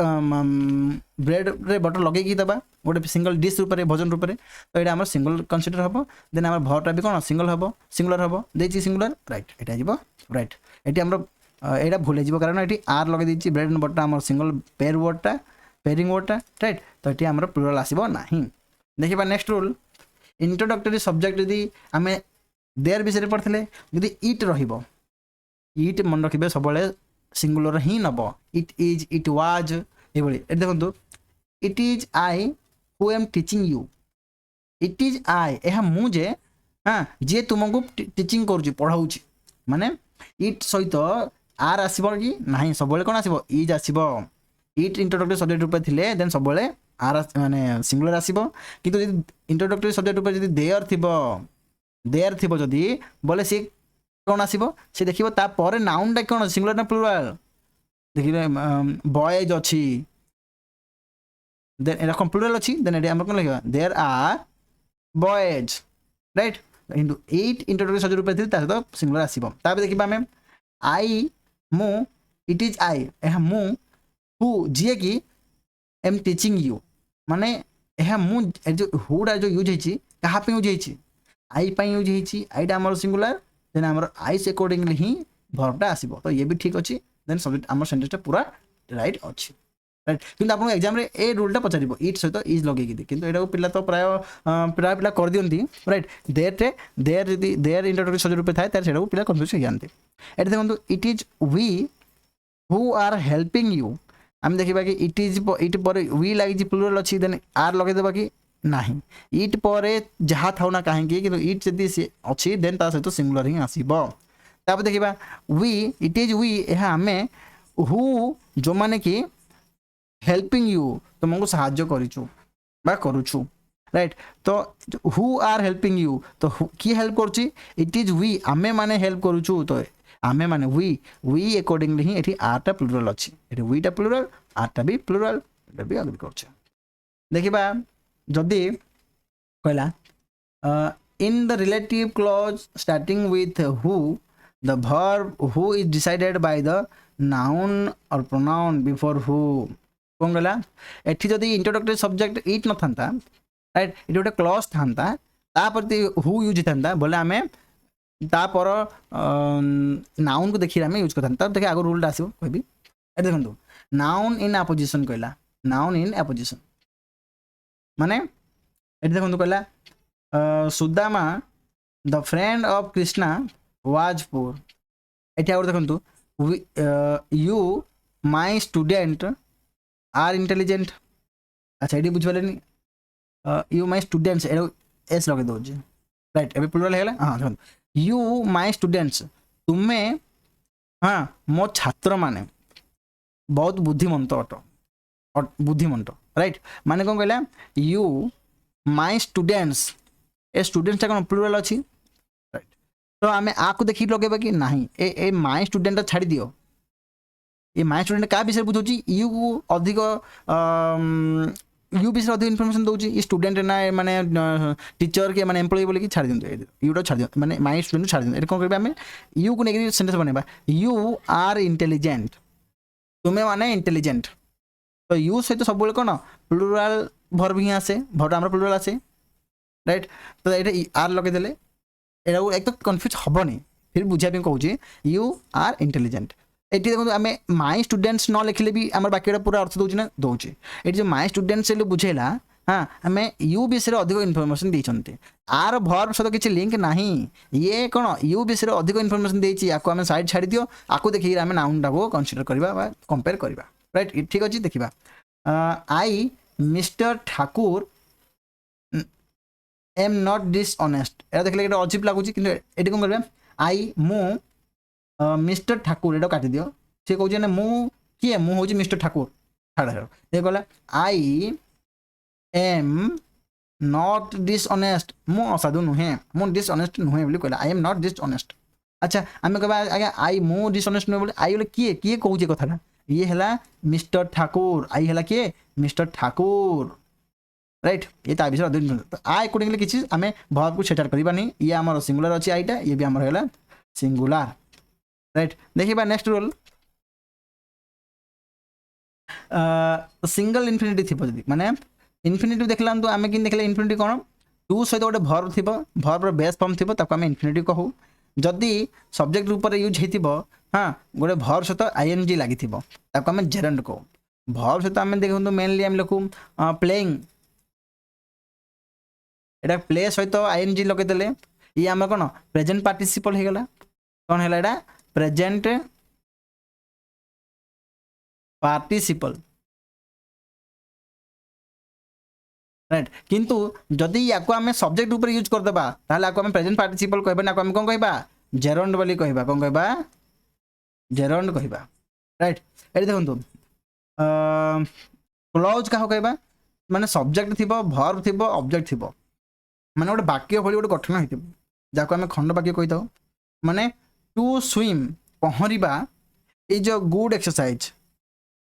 ब्रेड रे बटर लगे देवा गोटे सिंगल डिश रूप भोजन रूप तो ये आम सिंगल कंसीडर हम देन आम भर्टा भी कौन सिंगल हम सिंगुलर हम देती सिंगुलर राइट यहाँ जीव राइट ये आम यहाँ भूल हो कारण ये आर लगे देती ब्रेड एंड बटर आम सिंगल पेयर वर्डटा पेयरिंग वर्डटा राइट तो ये आम प्लुराल आसब ना देखा नेक्स्ट रूल इंट्रोडक्टरी सब्जेक्ट यदि आम देयर विषय पढ़ते यदि इट रट मन रखिए सब सिंगुलर ही नब इट इज इट वाज ये देखो it is I who am teaching you it is आई यह मुझे हाँ जी तुमको टीचिंग करुच्ची पढ़ाऊँ माने इट सहित आर आसब कि ना सब कौन आसब इज आसब इट इंट्रोडक्टरी सब्जेक्ट रूप थे देन सब आर माने सिंगुलर आसब किंतु इंट्रोडक्टरी सब्जेक्ट रूप जब देयर थी जदि बोले सी कौन आसब सी देखिए तापर नाउनटा कौन सिंगुलर ना प्लुराल देखिए बॉयज अच्छी देन एटा प्लुराल अच्छी देन ये कौन लिखा देयर आर बॉयज राइट किंतु एट इंट्रोडक्टरी सब्जेक्ट रूप थी सहित सिंगुलर आसब देखिए आम आई मु इट इज आई यह मु हु जी कि एम टीचिंग यू माने यह मु जो हुटा जो यूज होती क्या यूज होती आई यूज होती आईटा आम सिंगुलर देन आम आईस अकॉर्डिंगली ही वर्बटा आसब तो ये भी ठीक अच्छी देन सब्जेक्ट आम सेंटेंसटा पूरा राइट अच्छी राइट किंतु आपको एग्जाम रे ए रूलटा पचार इट सहित इज लगे किंतु एटा पिला तो प्राय पिला कर दियंती राइट देयर यदि देयर इंट्रोडक्टरी सब्जेक्ट रूप थाए तार सेटा पिला कंफ्यूज हो जाते एटा देखो it is we who are helping you आम देखा कि इट पर वी लगी प्लुराल अच्छी देन आर लगे देबा कि नहीं इट पर जहाँ था ना कहीं इट जदि अच्छी देन ता सहित सिंगुलर ही आसब तापर देखा वी इट इज वी यह आम हु जो माने कि हेल्पिंग यू तुमको साहाଯ୍य करूँ बा करुछु राइट तो हु आर हेल्पिंग यू तो किए हेल्प करुच्ची इट इज वी आमे माने हेल्प करुछु तो आमे माने वी अकॉर्डिंगली ही एठी आरटा प्लुराल अछि एठी वीटा प्लुराल आरटा भी प्लुराल एटा भी अग्री करछ देखिबा जदी कहला in the relative clause starting with who the verb who is decided by the noun or pronoun before who कौन गला एठी जदी इंट्रोडक्टरी सब्जेक्ट इट न थांता राइट इट गोटे क्लॉज थांता तापर हु यूज थांता बोले आमे तापर नाउन को देखि आमे यूज करथांता देखे आगो रूल आसीबो कहबी ए देखंतु नाउन इन अपोजिशन कहला नाउन इन अपोजिशन माने एठी देखंतु कहला Sudama the friend of Krishna was poor एठी आगो देखंतु you my student are intelligent अच्छा एठी बुझबलेनी यू माय स्टूडेंट्स एस लगे दोजे राइट एबे प्लुरल हेला हां देखंतु यू माय स्टूडेंट्स तुम्हें हाँ मो छात्र माने बहुत बुद्धिमंत अट बुद्धिमंत राइट माने कौन कहला you my students A students कौन प्लुरल अच्छी राइट तो आम आपको देखिए लगेबा कि नहीं ए माय स्टूडेंट छाड़ी दियो ये माय स्टूडेंट क्या विषय बुझाऊँ यू को अधिक यू विषय अधिक इनफॉरमेशन दूसरी ये स्टूडेंट ना माने टीचर के माने एम्प्लॉय बोली छाड़ दिंतु यूटा छाड़ दियो माने माय स्टूडेंट छाड़ दिंतु कौन करें आम यू को लेकर सेंटेंस बनेबा यू आर इंटेलिजेंट तुम्हें माने इंटेलिजेंट तो यू सहित सब कौन प्लुराल वर्ब ही आसे वर्ब आम प्लुराल आसे राइट तो ये आर लगेदेले यहाँ एक तो कन्फ्यूज हेनी फिर बुझापी कहूँ यू आर इंटेलिजेंट ये देखो आम माय स्टूडेंट्स न लिखले भी आम बाक्यटा पूरा अर्थ दूचे ना दूचे ये जो माय स्टूडेंट्स बुझेला हाँ आम यू विषय अधिक इनफर्मेशन देते आर वर्ब सहित किसी लिंक ना ये कौन यू विषय अधिक इनफर्मेशन देती आपको आम साइड छाड़ दियो आपको देखिए आम नाउन टाक कनसीडर करवा कंपेयर करवा राइट ठीक अच्छे देखा I mister Thakur am not dishonest एटा देखले एटा अजीब लागुची किंतु एटी कोन करबे आई मु मिस्टर ठाकुर एटा काटी दियो से कहू जे मु किए मु होची मिस्टर ठाकुर छाड़ ये कहला आई एम नॉट डिसऑनेस्ट मु असाधु नुहे मु डिसऑनेस्ट नुहे बोली कहला आई एम नॉट डिसऑनेस्ट अच्छा आमे कहबा आगे आई मु डिसऑनेस्ट नुहे बोली आई बोले किए किए कहू जे कथाटा ये हला मिस्टर ठाकुर आई हला किए मिस्टर ठाकुर राइट ये ता विषय तो आ अकॉर्डिंगली किसी आम वर्ब को सेटार करवानी ये आम सिंगुलर अच्छी आईटा ये भी आमर है सिंगुलर राइट देखिए नेक्स्ट रोल सिंगल इनफिनिटी थी जब माने इनफिनिटी देखला तो आम कि देखले इनफिनिटी कौन टू सहित गोटे वर्ब थी वर्बर बेस फॉर्म थी आम इनफिनिटी कहू जदि सब्जेक्ट रूप में यूज हो हाँ गोटे वर्ब सहित आईएनजी लगी आम जेरेंड कहू वर्ब सहित आम देखो मेनली आम लिखू प्लेइंग एटा प्ले सहित आईएनजी लगेदेले ये आम कौन प्रेजेंट पार्टिसिपल हो गला कौन है एटा प्रेजेंट पार्टिसिपल राइट किंतु जदि या आम सब्जेक्ट ऊपर यूज करदेबा ताहले आको आम प्रेजेंट पार्टिसिपल कहबा ना आम कौन कहबा जेरंड बोली कहबा कौन कहबा जेरंड कहबा राइट ए देखंतु क्लॉज का कहबा माने सब्जेक्ट थिबो वर्ब थिबो ऑब्जेक्ट थिबो माने गोटे वाक्य भली गोटे गठन होइथिबो जाको आम खंड वाक्य कहि थाउ माने टू स्विम पहरिबा इज अ गुड एक्सरसाइज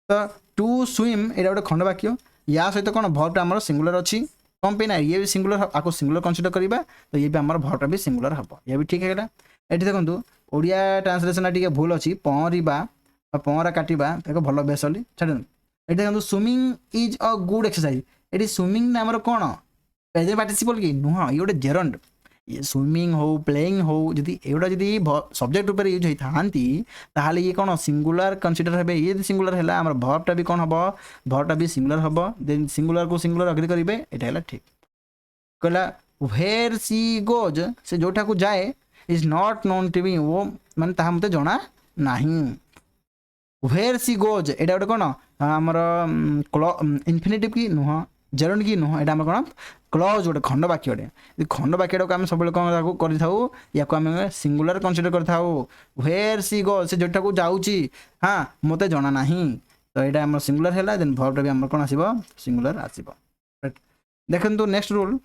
तो टू स्विम एटा गोटे खंड वाक्य या सहित कौन वर्बटा आमर सिंगुलर अच्छी कौन पे ना ये भी सिंगुलर आपको सिंगुलर कनसीडर करवा तो ये भी आमर वर्बटा भी सिंगुलर हम ये भी ठीक है ये देखो ओडिया ट्रांसलेशन टी भूल अच्छी पहरिबा पहरा काटा एक भल बेस छाड़ ये देखो swimming is a good exercise ये स्विमिंग आमर कौन प्रेजेंट पार्टिसिपल कि नुह ये गोटे जेरंड ये स्विमिंग हो प्लेइंग हो जदि एगुड़ा जदि सब्जेक्ट ऊपर यूज होती ताहले ये कौन सिंगुलर कनसीडर हे ये सिंगुलर है आम वर्बटा भी कौन हम वर्बटा भी सिंगुलर हम देन सिंगुलर को सिंगुलर अग्री करेंगे यहाँ है ठीक कहला व्हेयर सी गोज से जोटा को जाए is not known to me वो माने ताहा मते जना नहीं व्हेयर सी गोज एटा गोटे कौन आमर इनफिनिटिव की नुह जेरंड की नुह एटा कौन क्लॉज गोटे खंड वाक्यटे खंड वाक्यटा को आम सब कौन कर सिंगुलर कनसीडर कर व्हेयर सी गो से जोटा को जाऊँगी हाँ मत जना ना तो यहाँ आम सिंगुलर है देन वर्बटा भी आम कौन आसो सिंगुलर आसो देखो नेक्स्ट रूल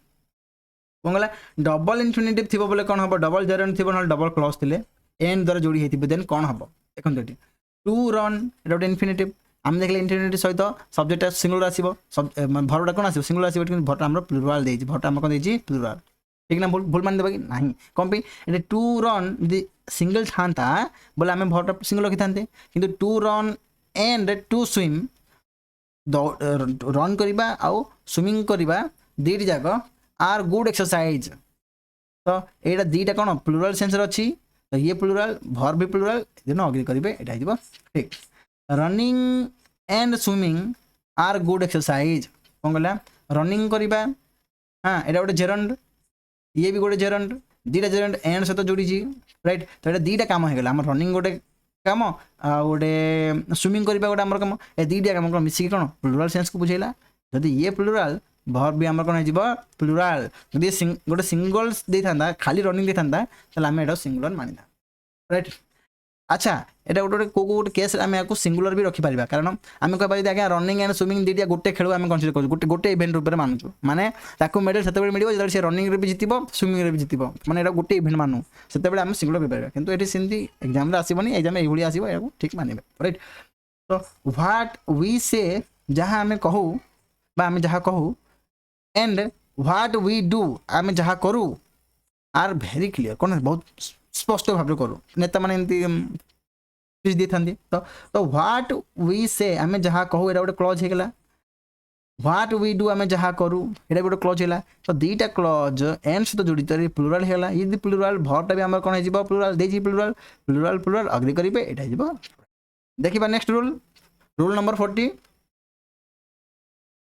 कौन गला डबल इनफिनिटिव थी बोले कौन हम डबल जेरंड थी ना डबल क्लॉज थे एंड द्वारा जोड़ी होती देन कौन हम देखो ये टू रन ये गोटे इनफिनिटिव आम देखले इनफिनिटिव सहित सब्जेक्ट सिंगुलर आसो भरटा कौन आसो सिंगुलर आसो कि भरटा आम प्लुराल देती भरटा आम कौन देती प्लुराल ठीक ना भूल भूल मान देवा कि नहीं कौन पे ये टू रन यदि सिंगल था बोले आम भरटा सिंगल रखी था कि to run and to swim run करवा आउ स्विमिंग करवा दीटी जाक आर गुड एक्सरसाइज तो यहाँ दीटा कौन प्लुराल सेंस अच्छी तो ये प्लुराल भर भी प्लुराल दिन अग्री करेंगे यहाँ ठीक running and swimming are good exercise कौन कहला रनिंग करवा हाँ यहाँ गोटे जेरंड ये भी गोटे जेरंड दीटा जेरंड एंड सहित जोड़ी राइट तो ये दीटा कम हो गला आम रनिंग गोटे कम आ गोटे स्विमिंग करवा गोटे आम कम ए दीटा कम कौन मिसिक कौन प्लुराल सेंस को बुझेला जदि ये प्लुराल भर भी आम कौन हो प्लुराल जदि गोटे सिंगल्स देता खाली रनिंग देता आम एटा सिंगुलर मानी राइट अच्छा ये गोटे कौ गोटे केस आम या सिंगुलर भी रखिपर कारण आम कह आज्ञा रनिंग एंड स्विमिंग दीटा गोटे खेल आम कनसीडर कर गोटे गोटे इवेंट रूप में मानुचु माने ताको मेडल से मिले जो रनिंग भी जीतब स्विमिंग भी जीतब माने ये गोटे इवेंट मानु से आम सिंगुलर करें किंतु ये सेमती एग्जाम आसबनी एग्जाम ये आसो या ठीक मानवे राइट तो व्हाट वी से जहाँ आम कहू आम जहाँ कहू एंड व्हाट वी डू आम जहाँ करूँ आर भेरी क्लीयर कौन बहुत स्पष्ट भाव करूँ नेता मैंने एमती दी था तो व्हाट वी से आम जहाँ कहू ये गोटे क्लज होगा व्हाट वी डू आम जहाँ करूँ ये गोटे क्लज है तो दीटा क्लज एंड सहित जोड़ित प्लुराल होगा ये प्लुराल भरटा भी आम कौन हो प्लुराल दे प्लुराल प्लुराल प्लुराल अग्री करेंगे यहाँ देखा नेक्स्ट रूल रूल नंबर 40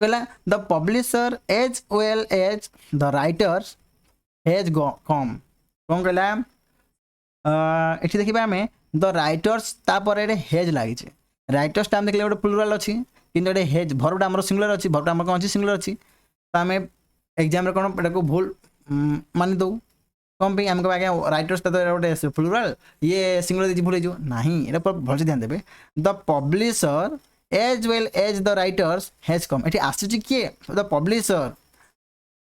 कहला the publisher as well as the writers has come कौन कहला ये देखा आम द राइटर्स तापर हेज लगी राइटर्स टाइम देखले गोटे प्लुराल अच्छी किंतु ये हेज भरटा आम सिंगुलर अच्छी भरटा आम कौन अच्छी सिंगुलर अच्छी तो आम एग्जाम कौन को भूल मानी दो कौन पे आम कह आज्ञा राइटर्स तो गोटे प्लुराल ये सिंगुलर भूल हो नहीं ये भलसे ध्यान देवे the publisher as well as the writers has come ये आसूची किए द पब्लिशर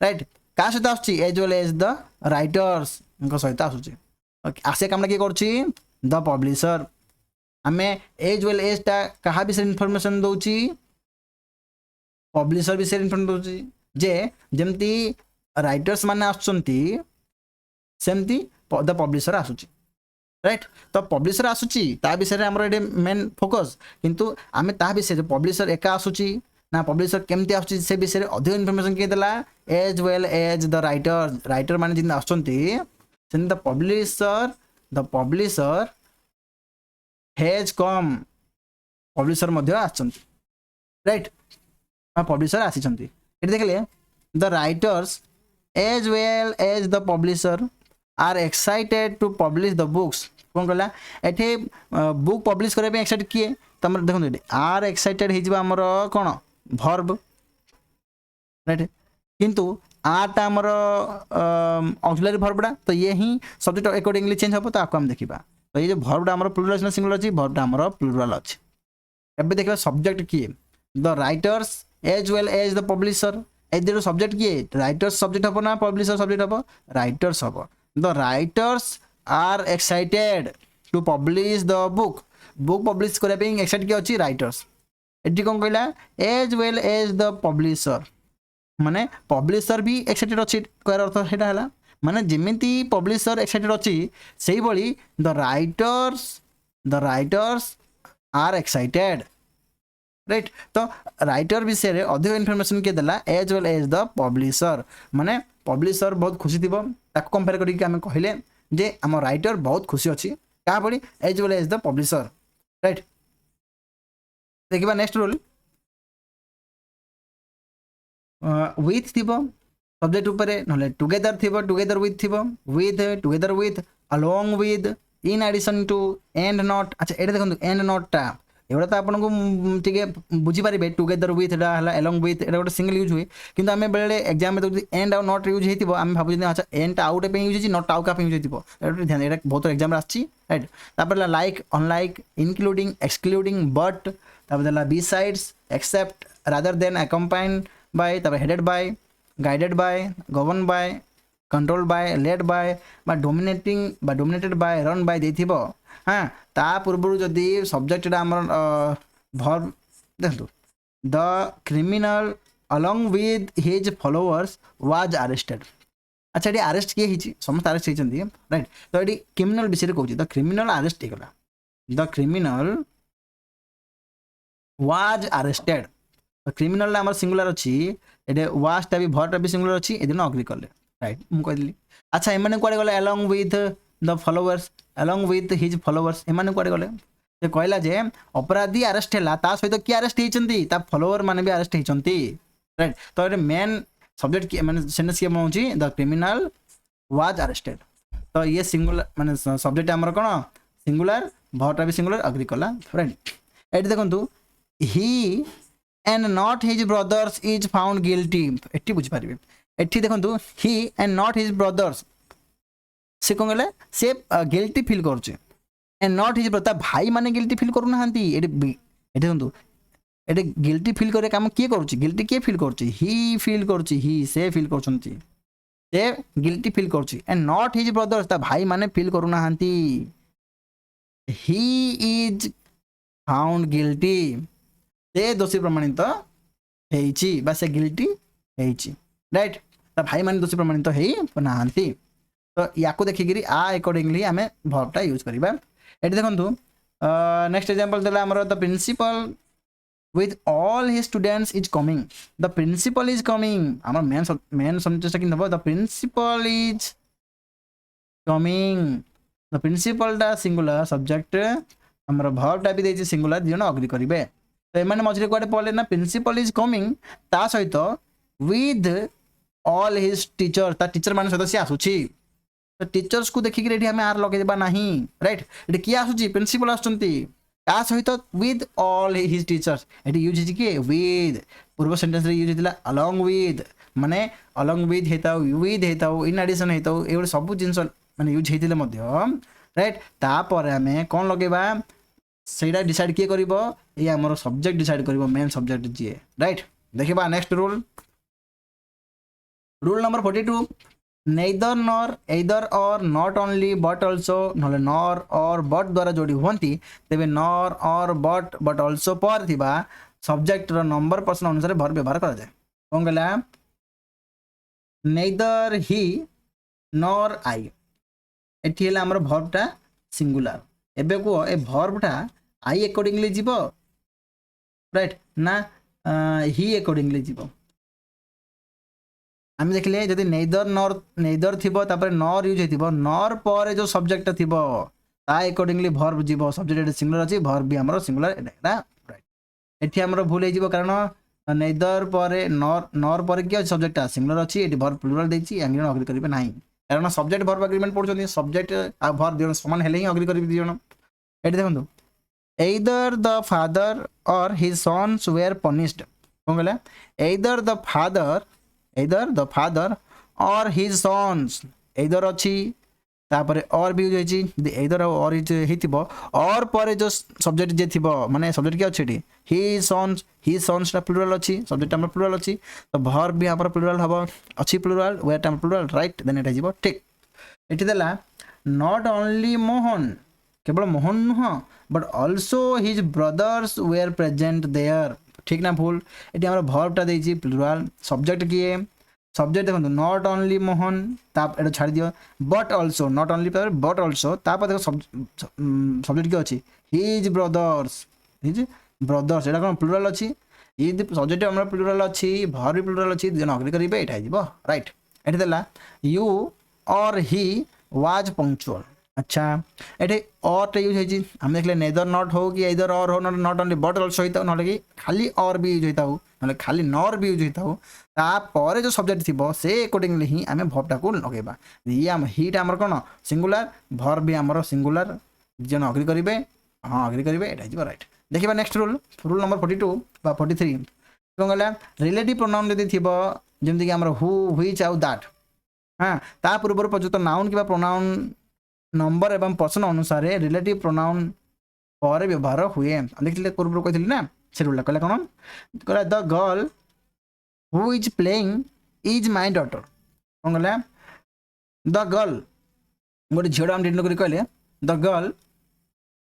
राइट क्या सहित आसूची as well as the writers सहित आसूची आसे काम किए कर द पब्लिशर आम एज वेल एज टा क्या विषय इनफर्मेशन दौची पब्लिशर विषय इनफर्मेशन दौची जे जमती राइटर्स माने आसुचंती सेमती द पब्लिशर आसूची राइट तो पब्लिशर आसूची ता विषय आमर ये मेन फोकस किंतु आम ता विषय पब्लिशर एका आसूची ना पब्लिशर केमती आसूची से विषय अधिक इनफर्मेशन किए देला as well as the writer writer माने जिन आसुचंती सेन the publisher has come publisher मध्य आसुचंती राइट पब्लिशर आसीचंती ये देखले the writers as well as the publisher are excited to publish the books कौन कहला ये बुक पब्लिश करने एक्साइटेड किए तुम देखो आर एक्साइटेड होमर कौन भर्ब राइट किंतु आरटा आमर ऑक्सिलरी भर्बटा तो ये ही सब्जेक्ट अकॉर्डिंगली चेंज हम तो आपको हम देखा तो ये जो भर्बटा आमर प्लुराल सिंगुलर अच्छी भर्बटा आमर प्लुराल अच्छी एबे देखा सब्जेक्ट किए the writers as well as the publisher ए सब्जेक्ट किए राइटर्स सब्जेक्ट हम ना पब्लिशर सब्जेक्ट हम राइटर्स हम the writers are excited to publish the book book publish करने एक्साइटेड किए अच्छी राइटर्स ये कौन कहला as well as the publisher माने पब्लिशर भी एक्साइटेड अच्छी कहर अर्थ है माने जिमिति पब्लिशर एक्साइटेड अच्छी से ही the writers are excited right तो राइटर विषय में अधिक इनफर्मेशन किए देला as well as the publisher माने पब्लिशर बहुत खुशी थी कंपेयर करके आम कहले जे आम राइटर बहुत खुशी अच्छी क्या पड़ी as well as the publisher right देखा next rule with the subject उपरे ना टुगेदर थी together with along with in addition to and not अच्छा ये देखो एंड नॉटटा एवढा तो आपको बुझीपारे टुगेदर विथ एलोंग विथ गोटे सिंगल यूज हुए कि आम बेले एग्जाम में एंड आउ नॉट यूज हो आम भाव अच्छा एंड आउटे यूज हो नॉट आउ का यूज हो ध्यान ये बहुत एग्जाम आसी राइट तापर like unlike including excluding but तापर besides except rather than accompanied by तापर headed by guided by govern by control by led by बा डोमिनेटिंग बा डोमिनेटेड बाय रन बाय देथिबो हाँ ता पूर्व जदि सब्जेक्ट आमर वर्ब देखो the criminal along with his followers was arrested अच्छा ये अरेस्ट किए ही समस्त अरेस्ट होती राइट तो ये क्रिमिनल विषय कहूँ द क्रिमिनल अरेस्ट होगा the criminal was arrested criminal आम सिंगुलर अच्छी ये वाजटा भी भरटा भी सिंगुलर अच्छी ये अग्री कले राइट मुझे कहली अच्छा एम कड़े गले along with the followers along with his followers एम कड़े गले से कहला जे अपराधी अरेस्ट है सहित किए अरेस्ट होती फॉलोवर मैंने भी अरेस्ट होती राइट तो ये मेन सब्जेक्ट की मैंने सेंटेंस किए हूँ द क्रिमिनल वाज अरेस्टेड तो ये सिंगुलर मैंने सब्जेक्ट आमर कौन सिंगुलर भरटा भी सिंगुलर अग्री कला राइट ये देखो he and not his brothers is found guilty एटी बुझिपारे एटी देखो he and not his brothers से कौन कहले से गिल्टी फिल करुचे एंड नॉट हिज ब्रदर भाई माने गिल्टी फिल करूना देखो ये गिल्टी फिल करे काम किए करुच्ची गिल्टी किए फिल करुच्ची ही फिल करुच्ची ही से फिल करुच्ची से गिल्टी फिल करुच्ची एंड नॉट हिज ब्रदर्स ता भाई माने फिल करूना ही इज फाउंड गिल्टी से दोषी प्रमाणित होइची बा से गिल्टी होइची राइट ता भाई माने दोषी प्रमाणित होई नाहांती तो याको देखिकरी आ अकॉर्डिंगली आमे वर्बटा यूज करबा एटी देखंतु नेक्स्ट एग्जांपल देला हमर the principal with all his students is coming the principal is coming our main sentence ki the principal is coming the principal da singular subject हमर verb टा भी देछि singular दिनो अग्री करिवे तो एमाने मझरे कोडे पले ना principal is coming ता सहित with all his teacher ता टीचर मान सहित से आसुची तो टीचर्स को देखि कि हमें आर लगे देबा नाही राइट एटी किए आसुची प्रिंसिपल आसुचंती ता सहित विथ ऑल हिज टीचर्स ये यूज है विथ पूर्व सेंटेंस रे यूज होता अलॉन्ग विथ माने अलॉन्ग विथ होता विथ होता इन एडिशन होता ये सब जिन माने यूज होते राइट तापर आम कौन लगेबा सेटा डिसाइड किए करिवो ये हमर सब्जेक्ट डिसाइड करिवो मेन सब्जेक्ट जी राइट देखिबा next rule rule number 42 neither nor either or not only but also नले nor or but द्वारा जोड़ी होती तेबे nor or but also पर थिबा सब्जेक्ट रो नंबर पर्सन अनुसार भर व्यवहार करा जाए कोन गला neither he nor I एठी हला हमर verb टा सिंगुलर एबे को ए verb टा I अकॉर्डिंगली जीवो राइट ना he अकॉर्डिंगली जीवो आम देखले जदि नेदर थिबो तापर नॉर यूज हेतिबो नॉर पर जो सब्जेक्ट थिबो ता अकॉर्डिंगली वर्ब जीवो सब्जेक्ट सिंगुलर अछि वर्ब भी हमरो सिंगुलर एटा राइट एठी हमरो भूल हे जीवो कारण नेदर पर नॉर पर कि सब्जेक्ट सिंगुलर अछि एठी वर्ब प्लुरल देछि एंगन अग्री करिवे नाही कारण सब्जेक्ट वर्ब एग्रीमेंट पढछथि सब्जेक्ट आ वर्ब दिनो समान हेले ही अग्री करिवे दिनो एठी देखंतु either the father or his sons were punished कोन गला either the father or his sons either अच्छी तापर और भी यूज होती either और हिथिबो और पर जो सब्जेक्ट जे थिबो माने सब्जेक्ट के अछि his sons ता प्लुरल अछि सब्जेक्ट हमर प्लुरल अछि तो verb भी हमर प्लुरल हबो अछि प्लुरल वेट हमर प्लुरल राइट देन एटा जीवो ठीक एठी देला not only मोहन केवल मोहन नुह but also his brothers were present there ठीक ना भूल ये हमारा verb टा देछि प्लुरल सब्जेक्ट किए सब्जेक्ट देखो नॉट ओनली मोहन ताप एटा छाड़ी दियो बट आल्सो नॉट ओनली पर बट आल्सो ताप देखो सब्जेक्ट के अछि हिज ब्रदर्स एटा कोन प्लुरल अछि ई सब्जेक्ट हमरा प्लुरल अछि verb प्लुरल अछि जन अग्री करिवे एटा जिवो राइट एटा देला यू और ही वाज पंक्चुअल अच्छा एटे और यूज है जी हम देखले नेदर नॉट हो कि इधर और हो नॉट ओनली बट आल्सो होता ना कि खाली और भी यूज होता हो ना खाली नॉर भी यूज होता हो ता परे जो सब्जेक्ट थिबो से अकॉर्डिंगली ही हमें वर्ब टा को लगेबा ये हम हीटा हमर कोन सिंगुलर वर्ब भी हमर सिंगुलर जन अग्री करिवे हां अग्री करिवे एटा जिवो राइट देखिबा नेक्स्ट रूल नंबर 42 बा 43 कोन गला रिलेटिव प्रोनाउन यदि थिबो जेमति कि हमर हु व्हिच आउ दैट हां ता पूर्व पर्यंत नाउन किबा प्रोनाउन नंबर एवं पर्सन अनुसार रिलेटिव प्रोनाउन पर व्यवहार हुए देखिले पूर्व कहथिली ना से रूल कहला कोन कहला the girl who is playing is my daughter कोन गला द गर्ल गोटे झील आम डिटेन कर कहले the girl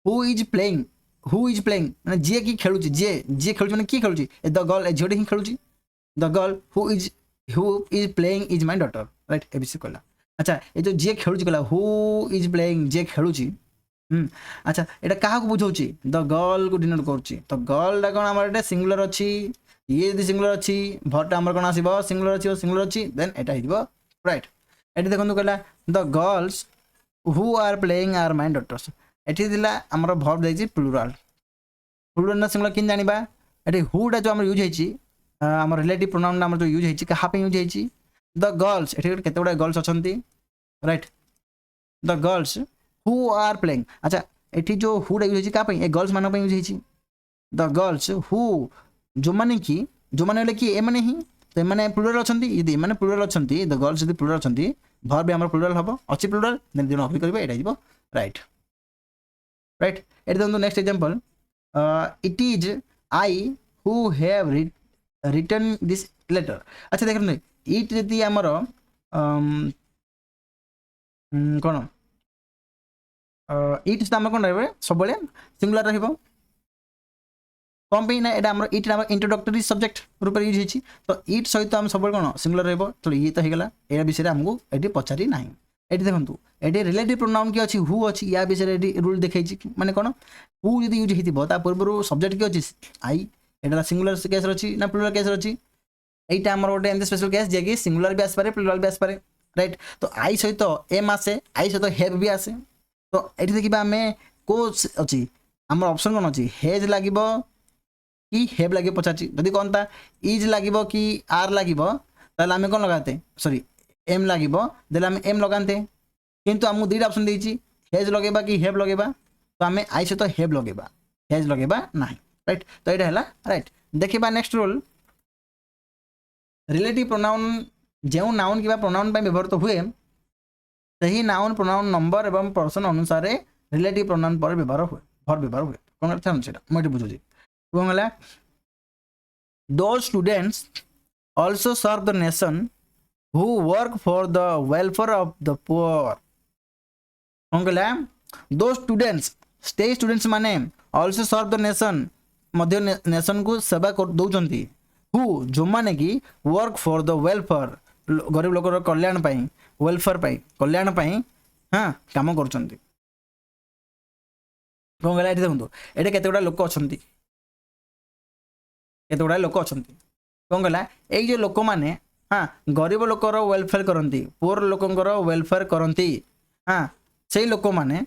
who is playing मैंने जी कि खेलुँ जी खेलुँ मैंने किए खेलुँ द गर्ल झील ही खेलुँ the girl who is playing is my daughter right ए विषय कहला अच्छा ये जो जी खेलुँ कहला हु इज प्लेइंग जी खेलुँ अच्छा यहाँ क्या बुझाऊँ द गर्ल को डिनोट करुच्ची तो गर्लटा कौन आम सिंगुलर अच्छी ये यदि सिंगुलर अच्छी भरटा आम कौन आसो सिंगुलर अच्छी देन यहाँ राइट ये देखो कहला the girls who are playing are my daughters ये आमर भर्ब देखिए प्लुराल ना सिंगुलर किन जाना ये हुटा जो आम यूज होती आम रिलेटिव प्रोनाउन आम जो यूज होती क्या यूज होती द गर्ल्स ये केते गुड़ा गर्ल्स अच्छा right the girls who are playing अच्छा ये जो हुटा यूज होती क्या गर्ल्स मान यूज होती द गर्ल्स हु जो मैंने कि जो मैंने कि एम ही तो ये प्लुराल अच्छा यदि एम प्लुराल अच्छा द गर्ल्स यदि प्लुराल अच्छा भर्ब आम प्लुराल हम अच्छी प्लुराल देन दिन अभी करेंगे यहाँ राइट राइट ये देखो next example it is I who have return this letter अच्छा देखते इट यदि आमर कौन इट आम कौन रही सब सिंगुलर रही कौन पे ना यहाँ इट आम इंट्रोडक्टरी सब्जेक्ट रूप यूज होती तो इट सहित आम सब कौन सिंगुलर रही ये तो होगा या विषय आमको ये पचारि ना ये देखो ये रिलेटिव प्रोनाउन किए अच्छी हु अच्छी या विषय रूल देखी माने कौन हु यदि यूज होता पूर्व सब्जेक्ट किए अच्छी आई यहाँ सिंगुलर केस अच्छी ना प्लुराल केस अच्छी यहाँ आम गोटे am special case J singular भी आसपे प्लुराल भी आसपे राइट तो आई सहित एम आसे आई सहित हेव भी आसे तो ये देखा आम को अच्छी आम ऑप्शन कौन अच्छी हेज लगे कि हेव लगे पचार जदि कौन था इज लगे कि आर लगे आम कौन लगाते सॉरी एम लगे देले आम एम लगाते किंतु आमको दुईटा ऑप्शन देती हेज लगेबा कि हेव लगेबा तो आम आई सहित हेव लगेबा हेज लगेबा ना राइट तो यहाँ है राइट देखा नेक्स्ट रूल रिलेटिव प्रोनाउन जो नाउन कि प्रोनाउन व्यवहृत हुए सही नाउन प्रोनाउन नंबर एवं पर्सन अनुसार रिलेटिव प्रोनाउन पर व्यवहार हुए भर व्यवहार हुए कौन था मुझे बुझुची कौन है those students also serve the nation who work for the welfare of the poor कौन कहला दो स्टूडेंट्स स्टे स्टूडेंट्स माने ऑल्सो सर्व द नेशन मध्य नेशन को सेवा दौरान हु जो मैंने कि वर्क फॉर द वेलफेयर गरीब लोकर कल्याण वेलफेयर कल्याण हाँ कम कर कौन कहला देखो ये केते गुड़ा लोक अच्छा केते गुड़ा लोक अच्छा कौन कहला ये जो लोक मैंने हाँ गरीब लोकर वेलफेयर करती पुअर लोकर वेलफेयर करती हाँ से लोक मैंने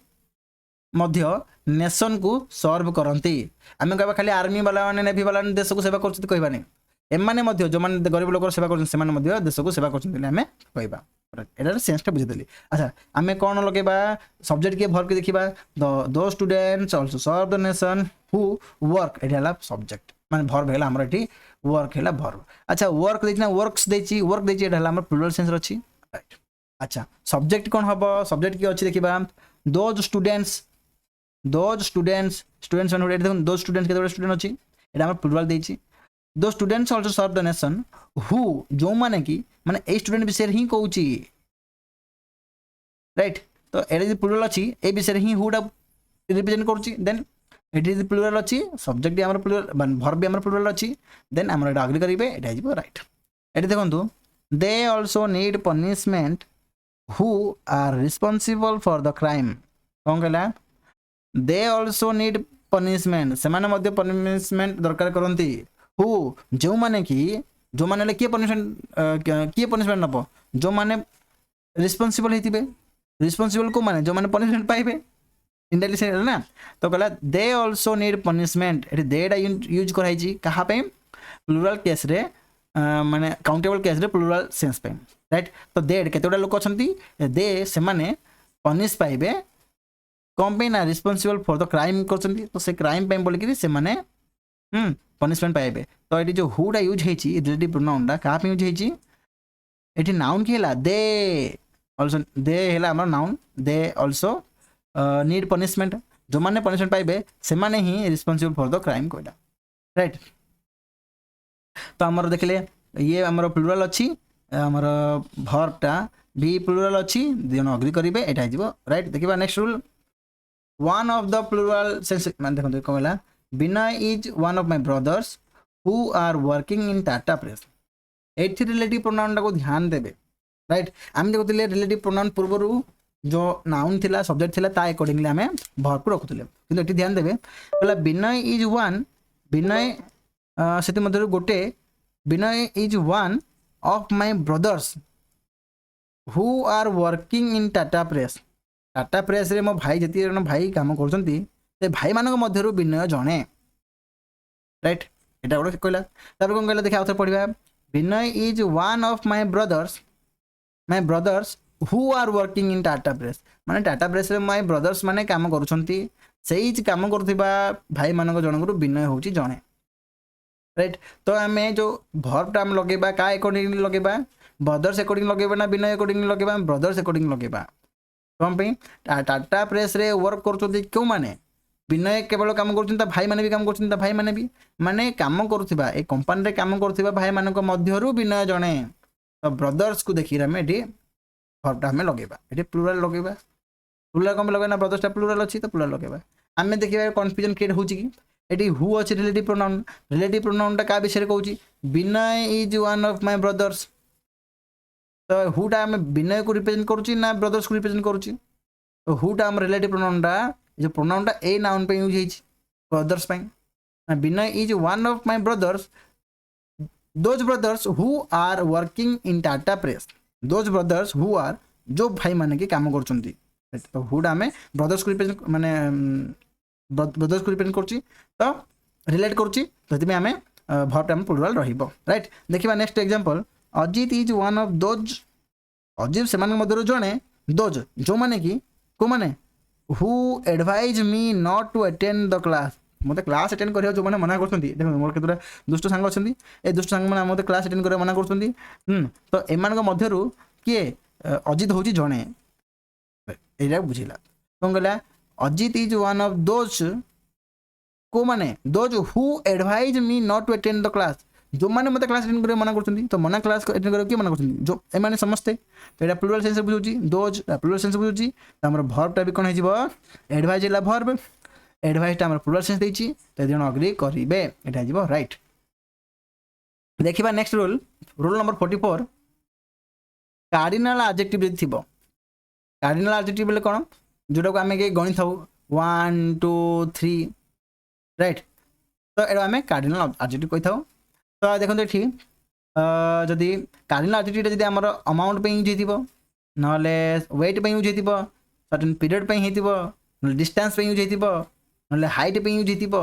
मध्य नेशन को सर्व करती आम कह खाली आर्मी वाला मैंने नेवी वाला देश को सेवा कर कहबानी एमाने जो मैंने गरीब लोक सेवा कर देश को सेवा कर कहवा सेंसटा बुझीदेली अच्छा आम कौन लगेबा सब्जेक्ट किए भर्ब के देखा those students also serve the nation who work ये सब्जेक्ट माने भर्ब है आमर ये वर्क है भर्ब अच्छा वर्क देखना वर्क्स देची वर्क देची ये प्लुराल सेंस अच्छी राइट अच्छा सब्जेक्ट कौन हम सब्जेक्ट किए अच्छी देखा दोज स्टूडेंट्स मैंने देखो दो स्टूडेंट्स केते स्टूडेंट अच्छी ये प्लुराल देची those students also serve the nation who जो माने कि माने ए स्टूडेंट विषय ही कहूँ राइट तो ये प्लुराल अच्छी ए विषय ही हुटा रिप्रेजेंट करुच्ची देन ये प्लुराल अच्छी सब्जेक्ट आम प्लुराल भर्ब भी आम प्लुराल अच्छी देन आम अग्री करेंगे ये राइट ये देखो they also need punishment who are responsible for the crime कौन कहला दे ऑल्सो नीड पनिशमेंट से पनिशमेंट दरकार करती हु जो माने कि जो माने किए पनिशमेंट नब जो माने रिस्पॉन्सिबल होते रिस्पॉन्सिबल को माने जो माने पनिशमेंट पाइबे इंडायरेक्टली से ना तो कहला दे ऑल्सो नीड पनिशमेंट ये देटा यूज कराई कहाँ प्लुराल केस रे माने काउंटेबल केस रे प्लुराल सेंस पे राइट तो दे केतेटा लोक अच्छा दे से माने पनिश पाइबे कौन पे ना रिस्पॉन्सिबल फॉर द क्राइम कर तो से क्राइम पे बोलिक से माने पनिशमेंट पाइबे तो ये जो हुटा यूज होती रिलेटिव प्रोनाउन क्या यूज होती ये नाउन कि दे ऑल्सो दे है आम नाउन दे ऑल्सो नीड पनिशमेंट जो मैंने पनिशमेंट पाइबे से माने ही रिस्पॉन्सिबल फॉर द क्राइम कहला राइट तो आमर देखले ये आमर प्लुराल अच्छी आमर भर्बटा भी प्लूराल अच्छी दी जन अग्री करेंगे यहाँ राइट देखा next rule one of the plural sense मान देखो कौन है Vinay is one of my brothers who are working in Tata press एठी रिलेटिव प्रोनाउन को ध्यान देवे राइट आम देखुले रिलेटिव प्रोनाउन पूर्वर जो नाउन थिला सब्जेक्ट थिला ता अकॉर्डिंगली आम वर्ब को रखुले किंतु एठी ध्यान देवे कहला विनय इज वन विनय से मध्य गोटे Vinay is one of my brothers who are working in Tata press रे मो भाई जति जन भाई काम करछंती से भाई मानक मध्य विनय जणे राइट एटा गोटे कहला तापर कोन कहला देखा आउथर पढिबा Vinay is one of my brothers who are working in Tata press माने टाटा प्रेस रे माय ब्रदर्स माने काम करूछंती सेही काम करथिबा भाई मानक जनक विनय होची जणे राइट तो आम जो भर्ब टा लगेबा का अकॉर्डिंगली लगेबा ब्रदर्स अकॉर्डिंग लगेबा ना विनय अकॉर्डिंग लगेबा ब्रदर्स अकॉर्डिंग लगेबा कौन पे टाटा प्रेस रे वर्क करछंती क्यों माने विनय केवल काम करछंती भाई माने भी काम करछंती भाई माने भी माने काम करथिबा ए कंपनी रे काम करथिबा भाई मानक मध्यरु विनय जणे तो ब्रदर्स को देखि हम एठी भर्ब टा हम लगेबा एठी प्लूरल लगेबा प्लूरल कम लगेना ब्रदर्स टा प्लूरल अछि तो प्लूरल लगेबा आमे देखिबा कंफ्यूजन क्रिएट होची कि एटी हु अच्छे रिलेटिव प्रोनाउन टा का विषय कहूँ Vinay is one of my brothers तो हुटा आम विनय को रिप्रेजेंट करुच्ची ना ब्रदर्स को रिप्रेजेंट करुच्ची तो हुटा आम रिलेटिव प्रोनाउनटा जो प्रोनाउनटा ए नाउन पे यूज होइछि ब्रदर्स पे Vinay is one of my brothers those brothers who are working in Tata press those brothers who are जो भाई माने के काम करछंती तो हुटा आम ब्रदर्स को रिप्रेजेंट माने ब्रदर्स को रिप्रेजेंट करछि तो रिलेट करछि तो तमे आमे भर्ब टाइम प्लूरल रहिबो राइट देखिबा next example Ajit is one of those Ajit से माने मधुर जणे दोज जो माने कि को माने who advise me not to attend the class मते क्लास अटेंड करियो जो माने मना करछंती देखो मोर केतरा दुष्ट सांग अछंती ए दुष्ट सांग माने मते क्लास अटेंड करियो मना करछंती तो एमान मध्यरु के अजित होची जणे एरा बुझिला कोन गला Ajit is one of those को माने those who advise me not to attend the class जो माने मते क्लास अटेंड करे मना करछंती तो मना क्लास अटेंड करे के मना करछंती जो ए माने समस्ते तो एटा प्लूरल सेंस बुझुची दोज प्लूरल सेंस बुझुची तो हमर भर्ब टा भी कोन हिजिबो एडवाइज ला भर्ब एडवाइज टा हमर प्लूरल सेंस देछि तो जण अग्री करिवे एटा हिजिबो राइट देखिबा next rule number 44 cardinal adjective जे थिबो कार्डिनल एडजेक्टिव बोले कोन जोटा को आम गणि था 1 2 3 राइट तो एटा आम कार्डिनल एडजेक्टिव कही था तो देखो ये जदि कार्डिनल एडजेक्टिव जदि आमर अमाउंट पे यूज हो ना वेट पे यूज हो सर्टेन पीरियड पे हो डिस्टेंस पे यूज हो ना हाइट पे यूज हो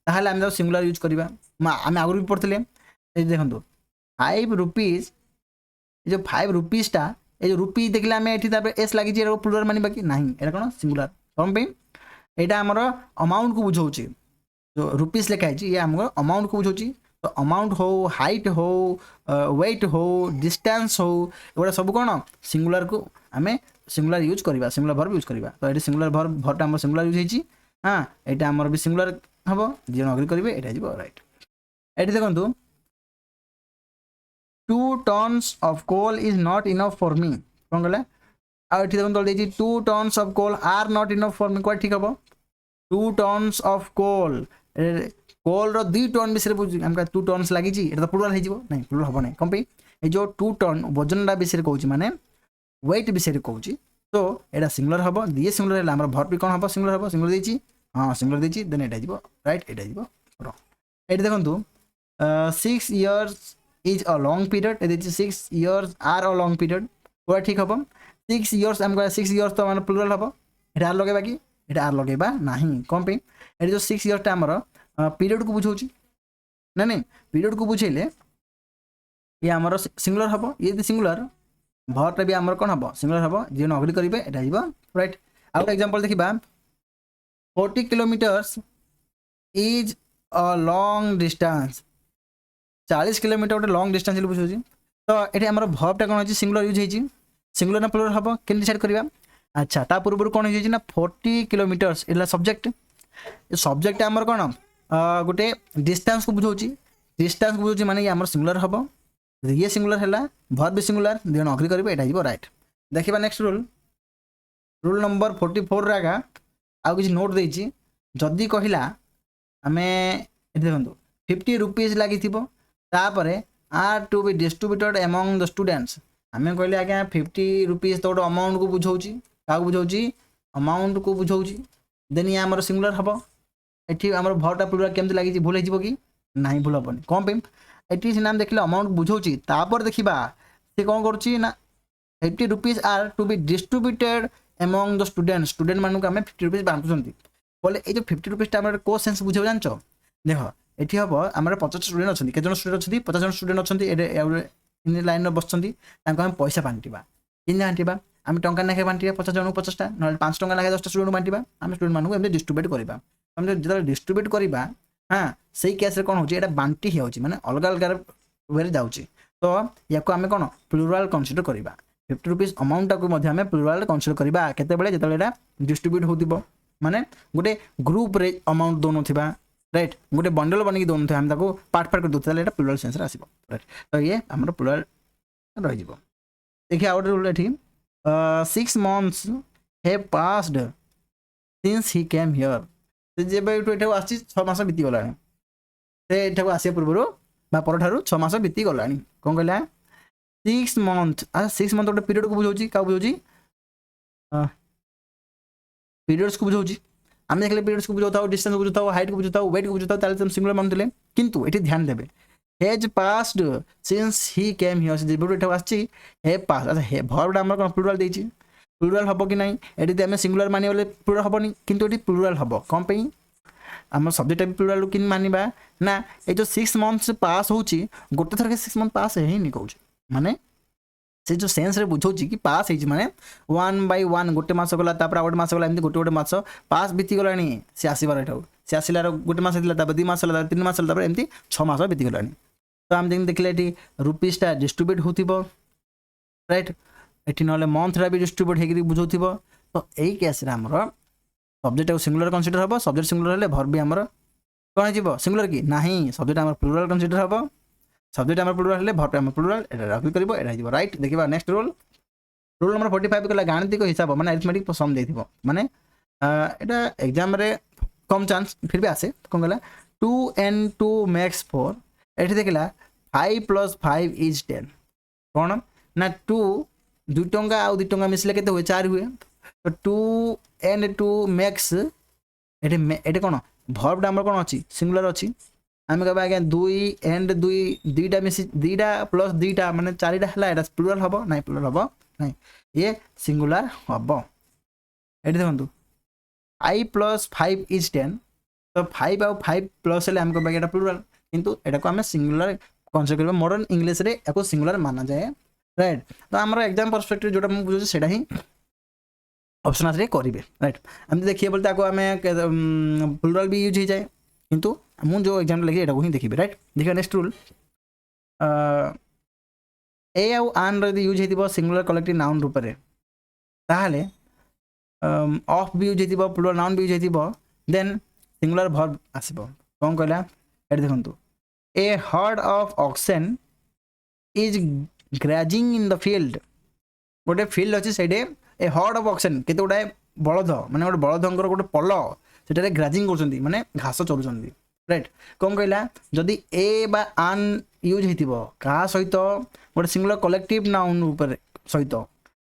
ताहले आम सिंगुलर यूज करवा आम आगु भी पढ़ते देखो 5 रुपीज जो 5 रुपीज टा ये जो रुपी देखले आम ये एस लगी प्लूरल मानवा कि ना ये कौन सिंगुलर कौन पे यहाँ आमर अमाउंट को बुझाऊँ जो रुपीज लिखाई ये आम अमाउंट को बुझाऊँ तो अमाउंट हो हाइट हो वेट हो डिस्टेंस हो एगुड़ा सब कौन सिंगुलर को आम सिंगुलर यूज करवा सिंगुलर भर्ब यूज करवा तो ये सिंगुलर भर्बटा आम सिंगुलर यूज होती हाँ यहाँ आमर भी सिंगुलर हम जी अग्री करेंगे यहाँ राइट ये देखो 2 tons of coal is not enough for me कौन कहला आ एठी देखो तल 2 tons of coal are not enough for me कोइ ठीक हबो 2 tons of coal कोल रो 2 टन बिसरे बुझ हमका 2 टन्स लागि छी एटा तो प्लूरल हे जीवो नहीं प्लूरल हबो नहीं कम पे ए जो 2 टन वजनडा बिसरे कहूची माने वेट बिसरे कहूची तो एटा सिंगुलर हबो दिए सिंगुलर है हमर भर्ब भी कोन हबो सिंगुलर देची हां सिंगुलर देची देन एटा जीवो राइट एटा जीवो रो एटा देखंतु 6 years is a long period it is 6 years are a long period पूरा ठीक हम 6 years हम 6 years तो माने प्लूरल हम एटा आर लगेबा कि एटा आर लगेबा नाही कौन पे एटा जो 6 years टा हमर पीरियड को बुझौची ना नहीं पीरियड को बुझेले ये हमर सिंगुलर हम ये सिंगुलर भर्ब भी हमर कोन हम सिंगुलर हम जे अग्री करिवे एटा जीवा राइट आउ एग्जांपल देखिबा 40 kilometres is a long distance 40 kilometre गोटे लॉन्ग डिस्टेंस बुझे तो ये आम भर्बटा कौन हो सिंगुलर यूज होती सिंगुलर ना प्लूरल हम के डिसाइड करवा अच्छा ता पूर्व कौन हो 40 किलोमीटर्स ये सब्जेक्ट सब्जेक्ट आमर कौन गोटे डिस्टेंस को बुझाऊँ माने आम सिंगुलर हम ये सिंगुलर है भर्ब भी सिंगुलर देन अग्री करेंगे यहाँ राइट देखिबा नेक्स्ट रूल नंबर 44 रे आगा आउ किसी नोट देछि जदी कहिला आमे एते देखंतु 50 रुपीस लागि थिबो तापरे are to be distributed among the students आमे कहले आज्ञा 50 रुपीस तो अमाउंट को बुझौछि का बुझौछि अमाउंट को बुझौछि देन ये हमर सिंगुलर हबो एठी हमर भरटा प्लुराल केमति लागि भूल हेजिबो कि नाही भूल हबनी कोन पे एठी से नाम देखले अमाउंट बुझौछि तापर देखिबा से कोन करछि ना 50 rupees are to be distributed among the student मानु आमे 50 रुपीस बांटुछंती बोले ए जो 50 रुपीस हमर को सेंस बुझौ जानछो देखो एठी हबो हमर 50 स्टूडेंट अछंती के जन स्टूडेंट अछंती 50 जन स्टूडेंट अछंती इन लाइन रे बसछंती तांको हम पैसा बांटिबा किन बांटिबा आम टंका नाखे बांटिबा 50 जन 50 टा न 5 टंका नाखे 10 टा स्टूडेंट बांटिबा आम स्टूडेंट मानु एमते डिस्ट्रीब्यूट करबा हम जो डिस्ट्रीब्यूट करबा हां सेही केस रे कोन होची एटा बांटी हेउची माने अलग अलग वे रे जाउची तो याको आमे कोन प्लुराल कंसीडर करबा 50 रुपीस अमाउंट को मध्ये आमे प्लुराल कंसीडर करबा केते बेले जेतले एटा डिस्ट्रीब्यूट होतिबो माने गोटे ग्रुप रे अमाउंट दोनो थिबा राइट गोटे बंडल बनी दोनो थे हम ताको पार्ट पार्ट कर दोते एटा प्लुराल सेंस रे आसीबो राइट तो ये हमर प्लुराल रहि जिवो देखि आउट रूल एठी 6 months have passed since he came here से जेबे एठो आसी 6 मास बीती गलानी से एठो आसे पूर्वरो बा पर ठारू 6 मास बीती गलानी कोन कहला 6 month आ 6 month गोटे पीरियड को बुझौची का बुझौची पीरियड्स को बुझौची हम देखले पीरियड्स को बुझौताओ डिस्टेंस को बुझौताओ हाइट को बुझौताओ वेट को बुझौताओ ताले हम सिंगुलर मानतले किंतु एठी ध्यान देबे has passed since he came here जे बडो एठो आछि हे पास अच्छा हे वर्ब हमर कोन प्लुराल देछि प्लुराल हबो कि नाही एठी ते हम सिंगुलर मानि बोले प्लुराल हबोनी किंतु एठी प्लुराल हबो कोन पे हमर सब्जेक्ट टाइप प्लुराल किन मानिबा ना ए जो 6 मंथ्स पास होछि गोटे थर के 6 मंथ पास हे नि कहउछि माने से जो सेंस रे बुझौछि कि पास हेछि माने 1 by 1 गोटे मास गला तापर आउट मास गला एमति गोटे गोटे मास पास बीती गलानी से आसीबार एठो से आसिलार गोटे मास दिला तापर 2 मास होला 3 मास होला तापर एमति 6 मास बीती गलानी तो हम देखले एठी रुपीस टा डिस्ट्रीब्यूट होतिबो राइट एठी नले मंथ रा भी डिस्ट्रीब्यूट हेगिरी बुझौतिबो तो एई केस रे हमर सब्जेक्ट सिंगुलर कंसीडर हबो सब्जेक्ट सिंगुलर हले वर्ब भी हमर कोन जिवो सिंगुलर की नाही सब्जेक्ट हमर प्लुराल कंसीडर हबो सब्जेक्ट हमर प्लुराल हले वर्ब हमर प्लुराल एटा रखि करबो एटा जिवो राइट देखिबा नेक्स्ट रूल नंबर 45 कला गाणितिक हिसाब माने अरिथमेटिक सम देथिबो माने एटा एग्जाम रे कम चांस फिर भी आसे कोन गला 2n2 max 4 एठी देखला 5 + 5 = 10 कोन ना 2 2 टंगा आ 2 टंगा मिसले केते होय 4 हुए तो 2n2 max एटे कोन वर्ब हमर कोन अछि सिंगुलर अछि हम कहबा आगे 2 एंड 2 2टा मिसी 2टा प्लस 2टा माने 4टा हला एटा प्लुराल हबो नाही प्लुराल हबो नाही ये सिंगुलर हबो एटी देखंतु I + 5 = 10 तो 5 और 5 प्लस ले हम कहबा एटा प्लुराल किंतु एटा को हम सिंगुलर कंसीडर करबा मॉडर्न इंग्लिश रे एको सिंगुलर माना जाए राइट तो हमर एग्जाम पर्सपेक्टिव जोटा हम बुझो सेटा ही ऑप्शन आसे करिवे राइट हम देखिए बोलते आको हमें प्लुराल भी यूज हो जाए किंतु हम जो एग्जाम लिखे एटा को ही देखिबे राइट देखिए नेक्स्ट रूल ए आउ आन रे यूज हेतिबो सिंगुलर कलेक्टिव नाउन रूप रे ताहाले ऑफ भी यूज हेतिबो प्लुराल नाउन भी यूज हेतिबो देन सिंगुलर वर्ब आसीबो कोन कहला एटा देखंतु a herd of oxen is grazing in the field गोटे फील्ड अछि सेडे ए हर्ड ऑफ ऑक्सन केते गोटे बळद माने गोटे बळदंकर गोटे पल सेटारे ग्राजिंग करछंती माने घास चलुछंती राइट कोन कहला जदी ए बा आन यूज हेतिबो का सहित गोटे सिंगुलर कलेक्टिव नाउन ऊपर सहित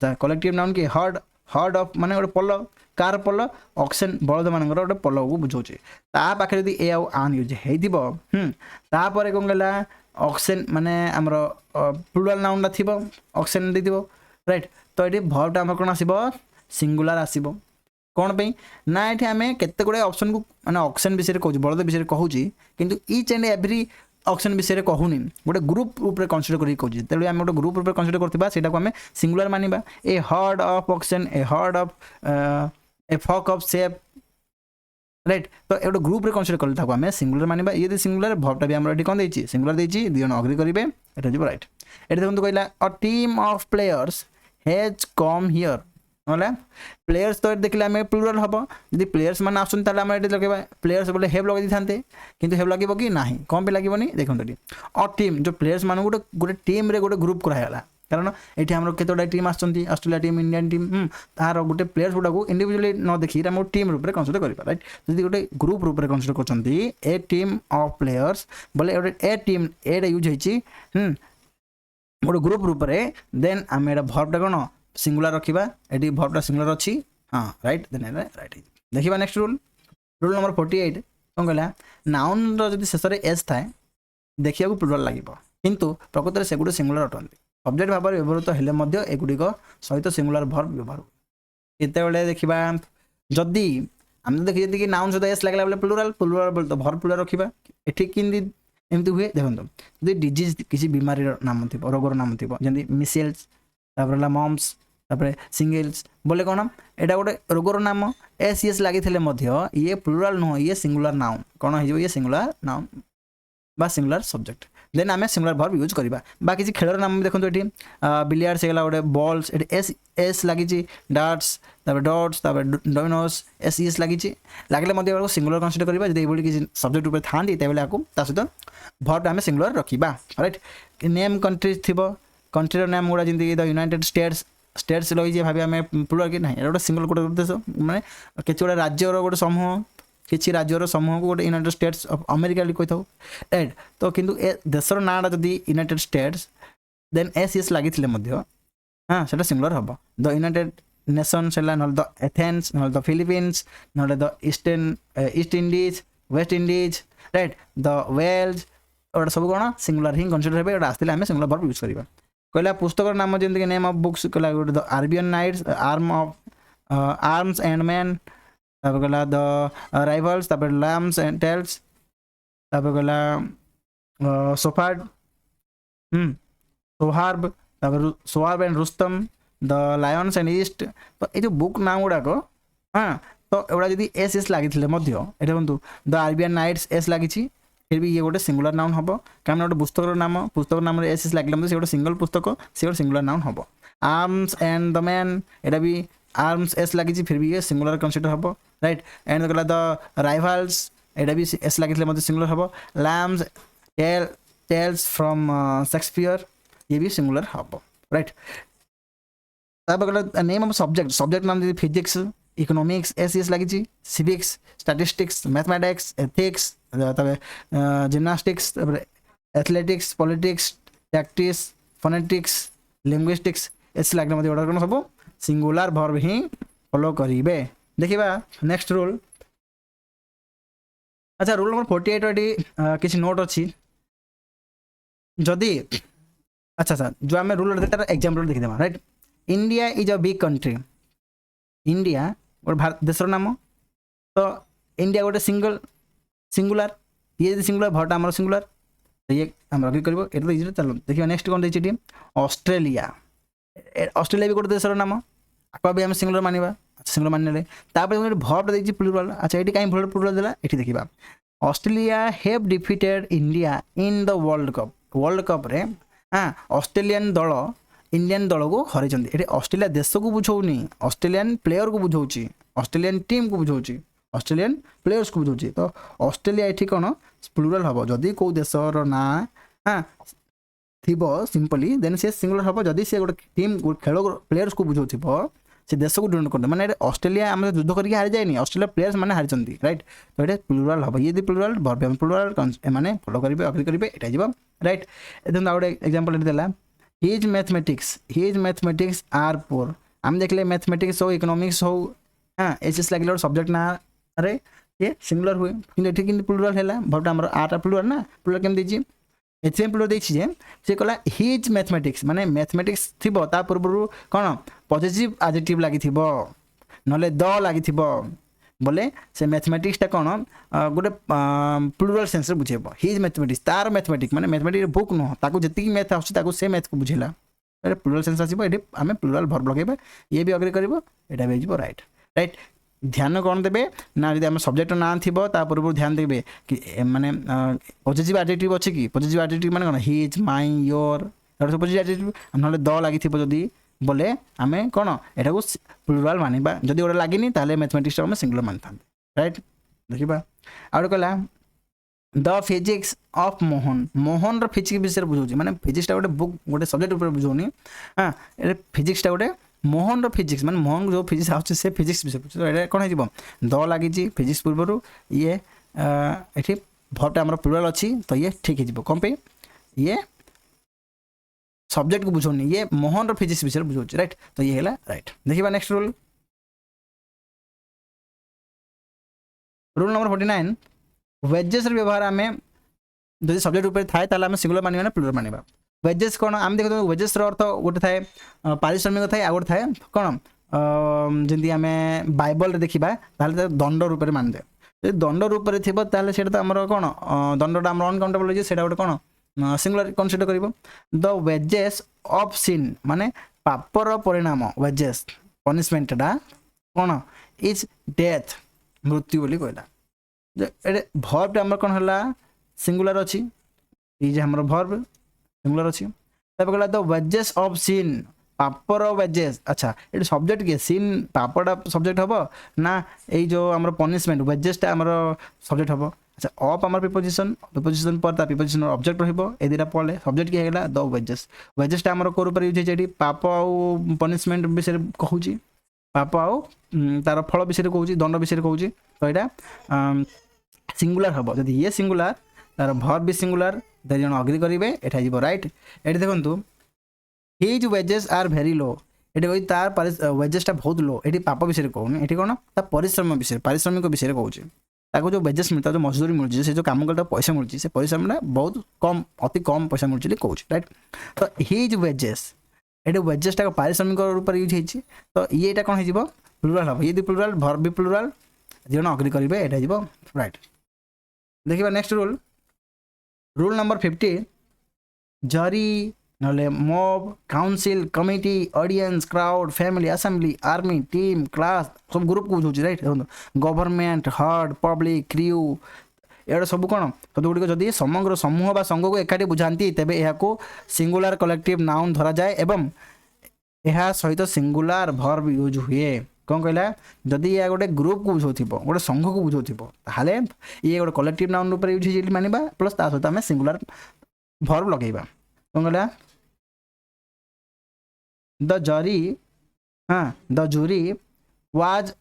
द कलेक्टिव नाउन के हर्ड ऑफ माने गोटे पल कार पल ऑक्सन बळद मानकर गोटे पल को बुझौचे ता पाखे जदी ए आउ आन यूज हेतिबो ता परे कोन कहला ऑक्सन माने हमरो प्लुराल नाउन ला थिबो ऑक्सन देतिबो राइट तो एटी वर्ब टा हमर कोन आसीबो सिंगुलर आसीबो कोन पे ना एठी हमें केते गुडे ऑप्शन को माने ऑक्सन विषय कहू बळद विषय कहू किंतु ईच एंड एवरी ऑप्शन विषय कहूनी गोटे ग्रुप ऊपर कंसीडर करी कहू तेलु हम गोटे ग्रुप ऊपर कंसीडर करथिबा सेटा को हमें सिंगुलर मानिबा a herd of oxen a herd of a flock of sheep right तो एटा ग्रुप रे कंसीडर करल थाको हमें सिंगुलर मानिबा ये सिंगुलर वर्ब टा भी हमर एठी कोन देछि सिंगुलर देछि दियन अग्री करिवे एटा जिवो राइट एटा देखंतु कहला a team of players has come here होला प्लेयर्स तो देखले हमें प्लुराल हबो यदि प्लेयर्स मान आछन ताले हम एठी लगेबा प्लेयर्स बोले हेव लगे दिथांते किंतु हेव लागिबो कि नाही कम पे लागिबोनी देखंतु एठी अ टीम जो प्लेयर्स मान गोटे टीम रे गोटे ग्रुप करा हला कारण ये आम केतोटा टीम आसुँच ऑस्ट्रेलिया टीम इंडियन टीम तार गोटे प्लेयर्स गुड़ा इंडिविजुअली न देखिए आम टीम रूप में कनसीडर करा राइट जब गोटे ग्रुप रूप में कनसीडर कर ए टीम ऑफ प्लेयर्स बोले गोटे ए टीम एटा यूज होती गोटे ग्रुप रूप में देन आम एटा भर्बटा कौन सिंगुलर रखा ये भर्बटा सिंगुलर अच्छी हाँ राइट देन राइट देखा नेक्स्ट रूल रूल नंबर 48 कौन कहला नाउन रो शेष में एस थाए देखा प्लुराल लगे किंतु प्रकृत में सेगुड़ी सिंगुलर अटंती सब्जेक्ट भाव में व्यवहृत हेले एगुड़िक सहित सिंगुलर भर्ब व्यवहार केतबेले देखा जदि आम देखिए जी नाउन सहित एस लगला बेले प्लुराल प्लुराल बोले तो भर्ब प्लुराल रखा एठी किंदी एमती हुए देखो जदि डिजीज किसी बीमारी नाम थी रोगर नाम थी जमी मिसेल्स तापर मम्स तापर सिंगल्स बोले कौन एटा गोटे रोगर नाम एस एस लगी ये प्लुराल नुह ये सिंगुलर नाउन कौन हो ये सिंगुलर नाउन बा सिंगुलर सब्जेक्ट देन आम सिंगुलर भर्ब यूज करवा बा किसी खेल नाम देखो ये बिलियार्ड्स होगा गोटे बॉल्स ये एस एस लगी darts dots Domino's S S लगी लगे सिंगुलर कनसीडर करवा जब ये किसी सब्जेक्ट रूप था सहित भर्ब आम सिंगुलर रखा राइट नेम कंट्री थी कंट्री नाम गुड़ा जमी द यूनाइटेड स्टेट्स रही भाव आम प्लुराल कि ना गोटे सिंगल गोटे देश माने किसी राज्यर गोटे समूह किसी राज्यर समूह को गोटे यूनाइटेड स्टेट्स ऑफ अमेरिका कही था राइट तो किंतु ए देशर नाटा जदि United States then S S लगी हाँ से सिंगुलर हम द यूनाइटेड नेशंस है ना द एथेन्स ना द फिलिपिन्स ना the East Indies West Indies right the Wales गोटे सब कौन सिंगुलर ही कनसीडर हे आसते आम सिंगुलर भर्ब यूज करवा कहला पुस्तक नाम जमीक नेम ऑफ बुक्स कहला गोटे the Arabian nights arms and man कहला the rivals lambs and tales कहला सोफार्ड Sohrab and Rustam the lions and east तो ये जो बुक नाम गुड़ाक हाँ तो एगुड़ा जब एस एस लगी देखो द आरबियन नाइट्स एस लगी फिर भी ये गोटे सिंगुलर नाउन हम कारण गोटे पुस्तक नाम एस एस लगे से गोटे सिंगल पुस्तक से गोटे सिंगुलर नाउन हम आर्म्स एंड द मैन एटा भी आर्म्स एस लगी फिर भी ये सिंगुलर कनसीडर हम राइट एंड कहला द राइवल्स एटा भी एस लगे सिंगुलर हम लैम्स टेल्स फ्रॉम शेक्सपियर ये भी सिंगुलर हम राइट कहला नेम ऑफ सब्जेक्ट नाम फिजिक्स इकोनॉमिक्स एस एस लगी civics statistics mathematics ethics gymnastics athletics politics tactics phonetics linguistics S लगे गोटा कौन सब सिंगुलर भर्ब ही फॉलो करेंगे देखा नेक्स्ट रूल अच्छा रूल नंबर 48 ये किसी नोट अच्छी जदि अच्छा अच्छा जो आम रूल तार एग्जाम्पल देखीदे right India is a big country India गोटे देशर नाम तो इंडिया गोटे सिंगुलर ये सिंगुलर भर्बटा आम सिंगुलर तो ये आम रखी कर तो इजी चलो देखिए नेक्स्ट कौन देखिए ऑस्ट्रेलिया ऑस्ट्रेलिया भी गोटे देशर नाम आपको भी आम सिंगुलर मानिबा सिंगुलर मानने भर्बटा देखिए प्लुराल अच्छा ये कहीं प्लुराल देला ये देखा Australia have defeated India in the world cup रे हाँ ऑस्ट्रेलियन दल इंडियन दल को हरई ये ऑस्ट्रेलिया देश को बुझाऊनी ऑस्ट्रेलियन प्लेयर को बुझाऊँ ऑस्ट्रेलियन टीम को बुझाऊँ ऑस्ट्रेलियन प्लेयर्स को बुझाऊँ तो ऑस्ट्रेलिया ये कौन प्लुराल हम जदि कौ देशर ना हाँ थी सिंपली देन से सिंगुलर हम जदि से गोटे टीम खेल प्लेयर्स को बुझाऊ से देश को डिनोट करते मैंने ऑस्ट्रेलिया आम युद्ध करके हारी जाए ऑस्ट्रेलिया प्लेयर्स मैंने हारी राइट तो ये प्लुराल हम ये प्लुराल भर्ब प्लुराल मैंने फॉलो करेंगे अग्री करेंगे यहाँ राइट ये गोटे एग्जांपल देला हिज मैथमेटिक्स आर पोर आम देखले मैथमेटिक्स हो इकोनॉमिक्स हो हाँ एस लगे सब्जेक्ट ना अरे ये सिंगुलर हुए कि प्लुराल है भर्बटा आम आर प्लुराल ना प्लुराल केम देछि एथि प्लुराल देछि जे से कहला हिज मैथमेटिक्स माने मैथमेटिक्स थिबो ता पूर्व कौन पॉजिटिव एडजेक्टिव लगी थिबो नले द लगी थिबो बोले से मैथमेटिक्सटा कौन गोटे प्लुराल सेंस बुझेब हिज मैथमेटिक्स तार मैथमेटिक्स माने मैथमेटिक्स बुक नुह ताकू जति मैथ आसु से मैथ को बुझेला प्लुराल सेंस आसीबो एठी आमे प्लुराल भर्ब लगेबा ये भी अग्री करबो एटा भी हो राइट राइट ध्यान कौन देबे ना जदि आम सब्जेक्ट ना थीबो ता पूर्व ध्यान देबे कि माने पॉजिटिव एडजेक्टिव अछि कि पॉजिटिव एडजेक्टिव माने कोन हिज माय योर सब पॉजिटिव एडजेक्टिव नले द लागि थीबो जदि बोले आमे कौन एटा को प्लुराल मानिबा जदि ओरा लागिनी ताले मैथमेटिक्स आमे सिंगुलर मानथान राइट देखिबा आउट कला the physics of Mohan Mohan physics विषय बुझाऊँ माने फिजिक्सटा गोटे बुक गोटे सब्जेक्ट ऊपर बुझाऊनी हाँ ये फिजिक्सटा गोटे मोहन फिजिक्स माने मोहन जो फिजिक्स आउट से फिजिक्स विषय बुझे कौन हो द लगी फिजिक्स पूर्व ये ये भर्बटा आम प्लुराल अच्छी तो ये ठीक है कौन पे ये सब्जेक्ट को बुझाऊनी ये मोहन फिजिक्स विषय बुझाऊँ राइट तो ये है राइट देखिए next rule rule number 49 wages व्यवहार आम जो सब्जेक्ट ऊपर थाए आम सिंगुलर मानिबा ना प्लुराल मानिबा वेजेस कौन आम देखो वेजेस अर्थ गोटे थाए पारिश्रमिक थाए आ गोटे थाए कौन जमी आम बाइबल देखा दंड रूप में मानदे जो दंड रूप में थी तो आमर कौन दंडा आम अनकाउंटेबल हो गोटे कौन सिंगुलर कनसीडर कर द वेजेस ऑफ सिन माने पापर परिणाम वेजेस पनिशमेंटा कौन इज डेथ मृत्यु बोली कहला भर्बटा आम कौन है सिंगुलर अच्छी ये आम भर्ब सिंगुलर अच्छी कहला द वेजेस ऑफ सिन पापर वेजेस अच्छा ये सब्जेक्ट किए सिन पापटा सब्जेक्ट हम ना ये जो आम पनिशमेंट वेजेसटा आम सब्जेक्ट हम अच्छा ऑफ आम प्रिपोजिशन प्रिपोजिशन पर प्रिपोजिशन ऑब्जेक्ट रही दुटा पढ़े सब्जेक्ट किए है द वेजेस वेजेसटा आम कौन ऊपर यूज होती पाप आउ पनिशमेंट विषय कहूँ पाप आउ तार फल विषय कहूँ दंड विषय कहूँ तो यहाँ सिंगुलर हम जब ये सिंगुलर तार भर्ब भी सिंगुलर दे जन अग्री करेंगे एटा जीव राइट ये देखो हिज वेजेस आर भेरी लो ये कही तार वेजेसटा बहुत लो ये पाप विषय कहूनी ये कौन परिश्रम विषय पारिश्रमिक विषय कहूँ ताको जो वेजेस मिलता जो मजदूरी मिलती से जो कम करता पैसा मिलती से पैसा में बहुत कम अति कम पैसा मिलती कहूँ राइट तो हिज वेजेस ये वेजेसटा पारिश्रमिक रूप यूज होती तो ये कौन हो प्लुराल हम ये प्लुराल भर्ब भी प्लुराल जन अग्री करेंगे ये जीव राइट देखिए नेक्स्ट रूल रूल नंबर 50 जरी नले mob council committee audience crowd family assembly army team class सब ग्रुप को बुझे right government herd public crew एटा सब कौन गुड़िक जदि समग्र समूह बा संघ को एकाठी बुझाती तेज यह सिंगुलर कलेक्टिव नाउन धरा जाए एवं यह सहित सिंगुलर भर्ब यूज हुए कौन कहला जदि यह गोटे ग्रुप को बुझाऊ गोटे संघ को बुझाऊ ताहले ये गोटे कलेक्टिव नाउन रूप यूज हो मानिबा प्लस ता सहित आम सिंगुलर भर्ब लगेबा कौन कहला द जरी हाँ the jury was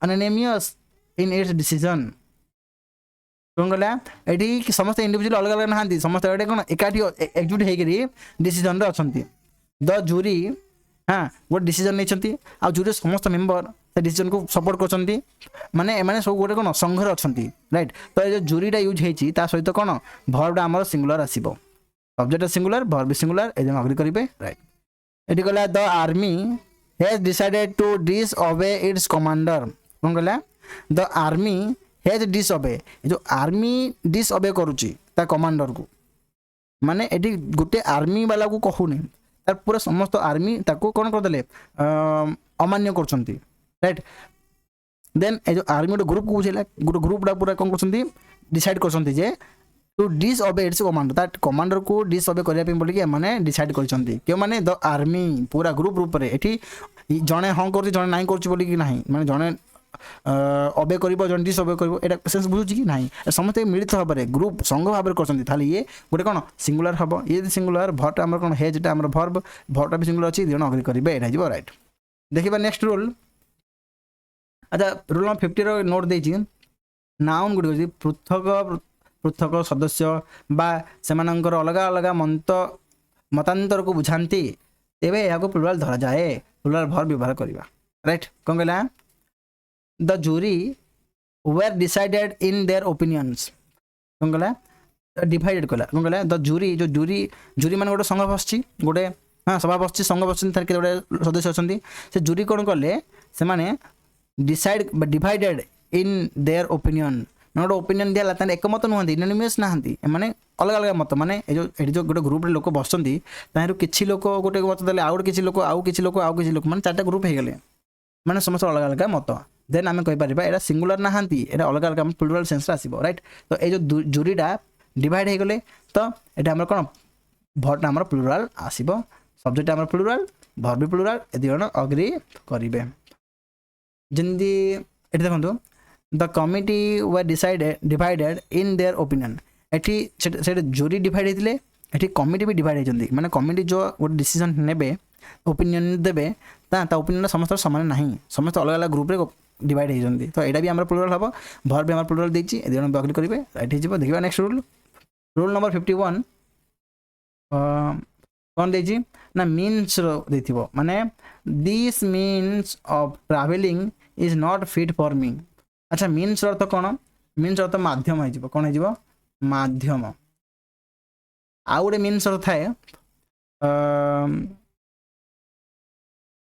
anonymous in its decision कौन कहला ये समस्त इंडिविजुअल अलग अलग नहांती समस्त ये कौन एकाठी एकजुट होकर डिसीजन रे अछंती द जूरी हाँ गोटे डिसीजन नहीं आ जूरी समस्त मेंबर से डिसीजन को सपोर्ट कर माने एमाने सब गोटे कौन संघर अछंती राइट तो ये जो जूरीटा यूज होती सहित कौन भर्बटा आमर सिंगुलर आसीबो सब्जेक्ट सिंगुलर भर्ब सिंगुलर ए अग्री करेंगे राइट ये कहला the army has decided to disobey its commander कौन कहला द आर्मी हैज डिसओबे जो आर्मी डिसओबे करुच्ची ता कमांडर को माने एटी गोटे आर्मी वाला को कहूनी तार पूरा समस्त आर्मी ताको कौन करदे अमान्य कर राइट देन ए जो आर्मी गोटे ग्रुप को बुझेला गोटे ग्रुपटा पूरा कौन कर डिसाइड कर to disobey its commander that commander को डिसओबे करने बोलिए मैंने डिसाइड करछंती क्यों माने द आर्मी पूरा ग्रुप रूप में एठी जने हाँ कर जने नहीं कर बोलिकी नहीं माने जने ओबे करिबो जने डिसओबे करिबो एटा सेंस बुझुची कि नहीं समस्त मिलित भाव में ग्रुप संघ भाव में करछंती थाली ये गोटे कौन सिंगुलर हम ये सिंगुलर भर्बटा आमर कौन हेजटा आमर भर्ब भर्बटा भी सिंगुलर अच्छी जन अग्री करेंगे एटा जीव राइट देखिबा नेक्स्ट रूल अच्छा रूल नंबर 50 रो नोट देछि नाउन गुडी पृथक पृथक सदस्य बा सेमानंकर अलग अलग मतांतर को बुझाती तेबे यहाँ प्लुराल धरा जाए प्लुराल भर्ब व्यवहार करवा राइट कौन कहला the jury were decided in their opinions कौन कहला डिवाइडेड कहला कौन कहला द जूरी जो जूरी जूरी मान गोटे संघ बसची गोटे हाँ सभा बस संघ बस गोटे सदस्य अच्छा से जूरी कौन कले से माने decide divided in their opinion गोटे ओपिनियन दिया एकमत नुहति यूनानिमस नहांती माने अलग अलग मत माने जो गोटे ग्रुप लोक बसती किसी लोक गोटे मत देले आउ किसी लोक आउ किसी लोक आउ किसी लोक माने चार्टा ग्रुप हो गले माने समस्त अलग अलग मत देन आम कहीपर यहाँ सिंगुलर नहांती यहाँ अलग अलग प्लुराल सेंस आसो राइट तो ये जो जूरीटा डिवाइड हो गले तो ये आम कौन भर्बटा आम प्लुराल आसो सब्जेक्ट आम प्लुराल भर्ब भी प्लुराल ए जन अग्री करेंगे जमी देखो the committee were decided divided in their opinion एठी से जूरी डिवाइड होते एठी कमिटी भी डिवाइड होती माने कमिटी जो गोटे डिसीजन नेबे ओपिनियन देबे ता ओपिनियन समस्त समान नहीं समस्त अलग अलग ग्रुप रे डिवाइड होती तो यहाँ भी आम प्लुराल हम भर भी आम प्लुराल देती जन भी अग्री करेंगे राइट हो देखा नेक्स्ट रूल रूल नंबर 51 कौन देती ना मीन्स देथिबो माने this means of travelling is not fit for me अच्छा मीन्स अर्थ कौन मीन्स अर्थ माध्यम हो कौन हो माध्यम आउ गोटे मीन्स अर्थ थाए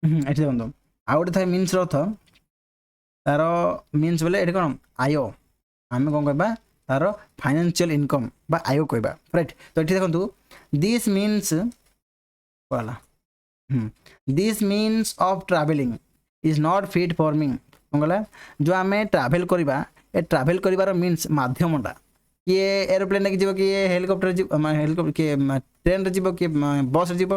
ये देखो आउ गोटे थाए मीन्स अर्थ तार मीन्स बोले ये कौन आय आम कौन कह तार फाइनेंशियल इनकम बा आय कहवा राइट तो ये देखो दिस मीन्स कहला this means of travelling is not fit for me कौन कहला जो आम ट्रैवल करवा ए ट्रैवल कर मीन्स मध्यमटा किए एरोप्लेन लेके जीव किए हेलिकॉप्टर किए ट्रेन रे जीव किए बस रे जीव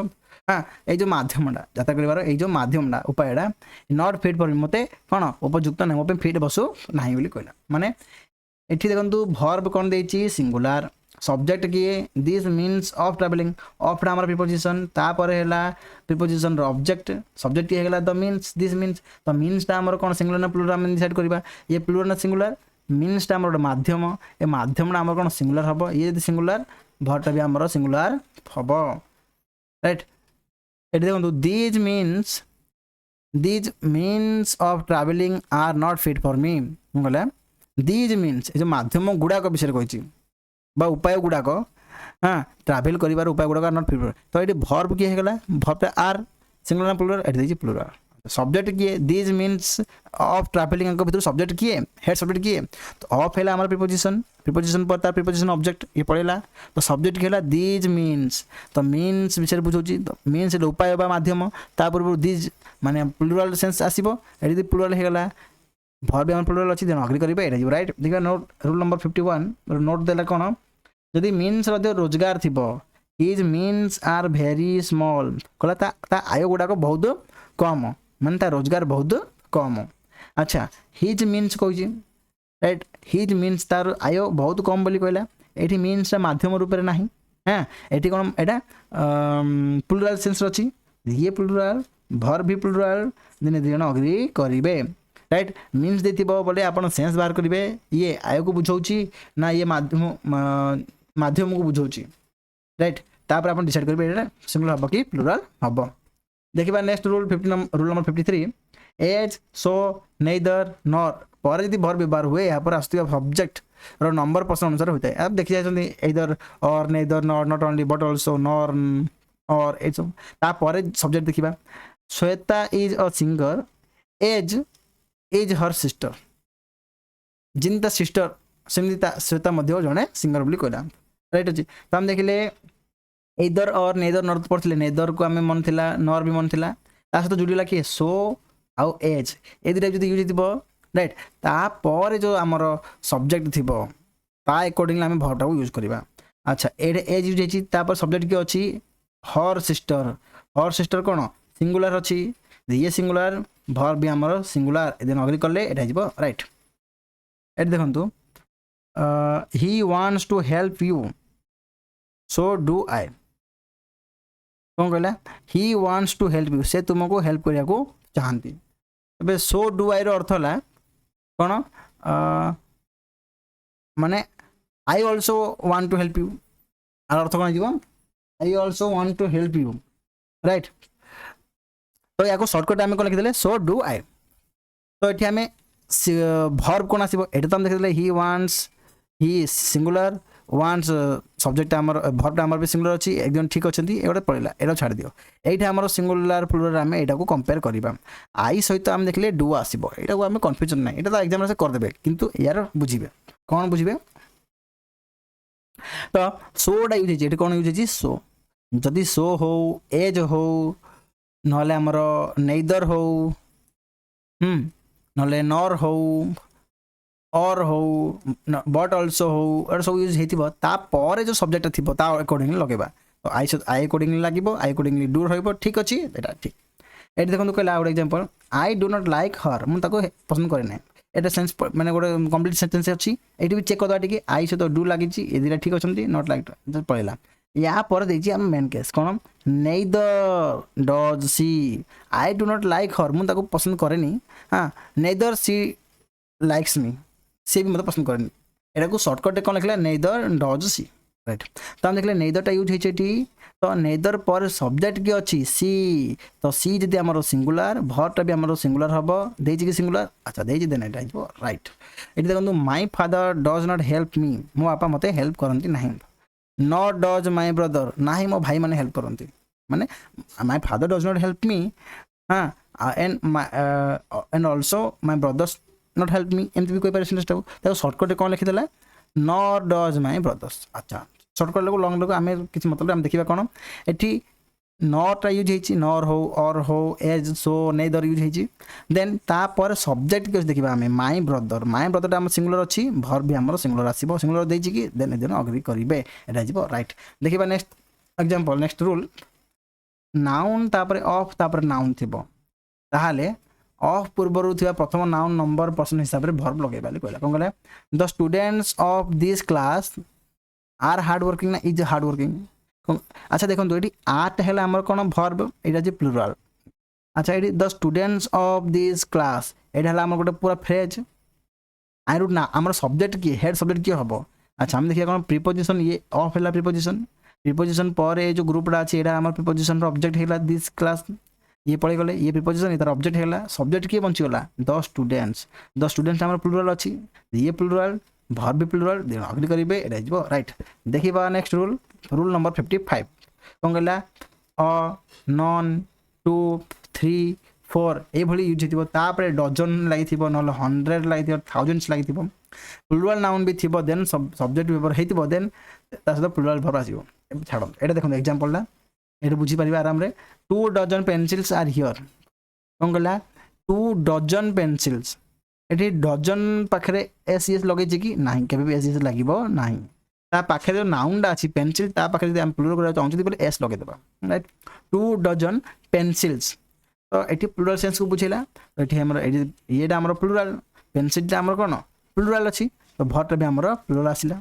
हाँ ये जो मध्यमटा यात्रा कर ये मध्यमटा उपायटा नॉट फिट फॉर मी मते कौन उपयुक्त ना मो फिट बसु ना बोली कहला माने एठी देखंतु वर्ब कौन देछि सिंगुलर सब्जेक्ट किए this means of travelling of आमर प्रिपोजिशन तापर हैला प्रिपोजिशन रो ऑब्जेक्ट सब्जेक्ट किए हैला द मीन्स दिस मीन्स तो मीन्स ता हमर कौन सिंगुलर ना प्लुरल हम डिसाइड करबा ये प्लुरल ना सिंगुलर मीन्स ता हमर माध्यम ए माध्यम हमर कौन सिंगुलर हबो ये यदि सिंगुलर वर्ब भी हमर सिंगुलर हबो राइट एठी देखंतु these means of traveling are not fit for me गला these means जो माध्यम गुड़ाक विषय कही बा उपाय गुड़ाक हाँ ट्रावेल कर उपाय गुड़ाक नॉट फिट तो ये वर्ब किए गला वर्ब आर सिंगुलर प्लुरल एटी प्लुरल सब्जेक्ट किए दिस मीन्स ऑफ ट्रैवलिंग भर सब्जेक्ट किए हेड सब्जेक्ट किए तो ऑफ है आम प्रिपोजिशन प्रिपोजिशन पर तार प्रिपोजिशन ऑब्जेक्ट ये पड़ेगा तो सब्जेक्ट किए दिज मीन्स तो मीन्स विषय बुझाऊँ तो मीन्स उपाय मध्यम पूर्व दिज माने प्लुरल सेन्स आसो ये प्लुरल होगा भर भी आम प्लुरल अच्छी अग्री करेंगे ये राइट देखा नोट रूल नंबर 51 नोट देला कौन जदि मीन्स रोजगार थी his means are very small कहला आय गुड़ाक बहुत कम मान ता रोजगार बहुत कम अच्छा हिज मीन्स कही राइट हिज मीन्स तार आय बहुत कम बोली कहला ये मीन्स माध्यम रूप में ना हाँ ये कौन यहाँ प्लुरल सेन्स अच्छी ये प्लुरल भर भी प्लुरल दिन दुई जन अग्री करेंगे राइट मीन्स देती बोले आप सेन्स बाहर करेंगे ये आय को बुझाऊँ ना ये माध्यम को बुझाऊँ राइट तापर आप डिसाइड करेंगे सिंगुलर हम कि प्लुरल हम देखा next rule rule number 53 as so neither nor पर यदि भर व्यवहार हुए यहाँ पर आसुवा सब्जेक्ट रो नंबर पर्सन अनुसार होता है आप देखी जाती एदर और neither nor not only but also nor और ये सब तापर सब्जेक्ट देखा Shweta is a singer as is her sister जिनता सिस्टर सेमती श्वेता जड़े सिंगर बोली कहला राइट अच्छे तो हम देखिले इधर और नेदर नॉर पढ़ते नेदर को आम मन थी नॉर भी मन थी सहित जोड़ला किए सो आउ एज ए दुटा जो यूज हो राइट तापर जो आमर सब्जेक्ट थी अकॉर्डिंगली आम भरटा को यूज करवा अच्छा ये एज यूज होपर सब्जेक्ट किए अच्छी हर सिस्टर कौन सिंगुलर अच्छी ये सिंगुलर भर भी आमर सिंगुलर एदिन अग्री कले ये राइट ये देखु he wants to help you so do I कौन कहला he wants to help you से तुमको हेल्प करने को चाहती ए सो डू आई अर्थ है कौन माने I also want to help you आर अर्थ कौन हो I also want to help you right तो या सर्टकट आम कौन लिखिदे सो डू आई तो ये आम भर्ब कौन आसो ये तो आम देखिए he wants he singular wants subject आमर भर्बटा आमर भी सिंगुलर अच्छी एकदम ठीक अच्छे ये पड़ेगा ये छाड़ दियो ये आमर सिंगुलर प्लुरल आम यहाँ को कंपेयर करवा आई सहित आम देखिले डू आसो यहाँ को आम कन्फ्यूजन ना ये तो एग्जाम से करदे किंतु यार बुझे कौन बुझे तो सोटा यूज होती कौन यूज सो जदि सो हो एज हो नहले आमर नेदर हो नहले नॉर हो और हो बट ऑल्सो हो और सब यूज होता जो सब्जेक्ट थी अकॉर्डिंगली लगेगा तो आई अकॉर्डिंगली लगे आई अकॉर्डिंगली डू रही ठीक अच्छे यहाँ ठीक ये देखो कहला गोटे example I do not like her मुझे पसंद करे ना এটা সেন্স মানে গোটে কমপ্লিট সেন্টেন্স ଅଛି ଏଇଠି ବି ଚେକ୍ କରିଦେବା ଟିକେ ଆଇ ସହିତ ଡୁ ଲାଗିଛି ଏ ଦୁଇଟା ଠିକ୍ ଅଛନ୍ତି ନଟ୍ ଲାଇକ୍ ପଳେଇଲା ୟା ପରେ ଦେଇଛି ଆମ ମେନ୍ କେସ୍ କ'ଣ neither does she I do not like her ମୁଁ ତାକୁ ପସନ୍ଦ କରେନି ହଁ ନେଇଦର ସି ଲାଇକ୍ସ ମି ସିଏ ବି ମୋତେ ପସନ୍ଦ କରେନି ଏଟାକୁ ସର୍ଟକଟ୍ରେ କ'ଣ ଲେଖିଲା ନେଇଦର ଡଜ୍ ସି রাইট তো আমি দেখলে নেইদরটা ইউজ হয়েছে এটি তো নেইদর পরে সবজেক্ট কি অছি সি তো সি যদি আমার সিঙ্গুলার ভরটা বি আমার সিঙ্গুলার হব দেইছি কি সিঙ্গুলার আচ্ছা দেইছি দেন এটা হইব রাইট এটি দেখুন মাই father does not help me মো বাপা মতে হেল্প করতে না নট ডজ মাই ব্রদর না মো ভাই মানে হেল্প করতে মানে my father does not help me হ্যাঁ and also my brothers not help me এমতি বি কইপারে সেন্টেন্সটাও তাকে সর্টকটে কোন লিখিদেলা नॉट डज माय ब्रदर्स अच्छा सर्टकट लोग लंग लोग आम किसी मतलब आम देखा कौन ये नॉट यूज होती नर हो और हो एज सो नेदर यूज होती देन तापर सब्जेक्ट के देखा आम माय ब्रदर आम सिंगुलर अच्छी भर भी आम सिंगुलर आसो सिंगुलर देती कि देन देन अग्री करेंगे यहाँ राइट देखा next example next rule noun तापर ऑफ तापर नाउन थी ताहले ऑफ पूर्वर प्रथम नाउन नंबर पर्सन हिसाब से भर्ब लगे कहला कौन कहला the students of this class are hard working ना इज हार्ड वर्किंग अच्छा देखो ये आर्ट है आम कौन भर्ब यहाँ जे प्लुराल अच्छा ये the students of this class यहाँ आम गोटे पूरा फ्रेज आई रूट ना आम सब्जेक्ट किए हेड सब्जेक्ट किए हम अच्छा आम देखिए कौन प्रिपोजिशन ये ऑफ है प्रिपोजिशन पर ये जो ग्रुपटा अच्छे यहाँ आम प्रिपोजिशन ऑब्जेक्ट है दिस क्लास ये पड़े गले ये प्रिपोजिशन तार ऑब्जेक्ट है सब्जेक्ट किए बंचीगला द स्टूडेंट्स आम प्लुराल अच्छी ये प्लुराल भर भी प्लुराल अग्री करेंगे यहाँ राइट देखा नेक्स्ट रूल नंबर 55 कौन कहला अ नन 2 3 4 ये यूज होपर डजन लगी ना 100 लगी थाउजेंड्स लगी प्लुराल नाउन भी थी देन सब्जेक्ट होती देन सहित प्लुराल भर आसो छाड़ ये देखो एग्जांपल ये बुझीपर आराम 2 डजन पेनसिल्स आर हियर कौन कहला 2 डजन पेनसिल्स ये डजन पाखे एस एस लगे कि ना के एस एस लगे ना पाखे जो नाउनटा अच्छी पेनसिल पाखे जो प्लुराल करा चाहते एस लगेदेवा राइट 2 डजन पेनसिल्स तो ये प्लुराल सेंस को बुझेगा तो ये ये आम प्लुराल पेनसिलटा आम कौन प्लुराल अच्छी तो भरटा भी आम प्लुराल आसला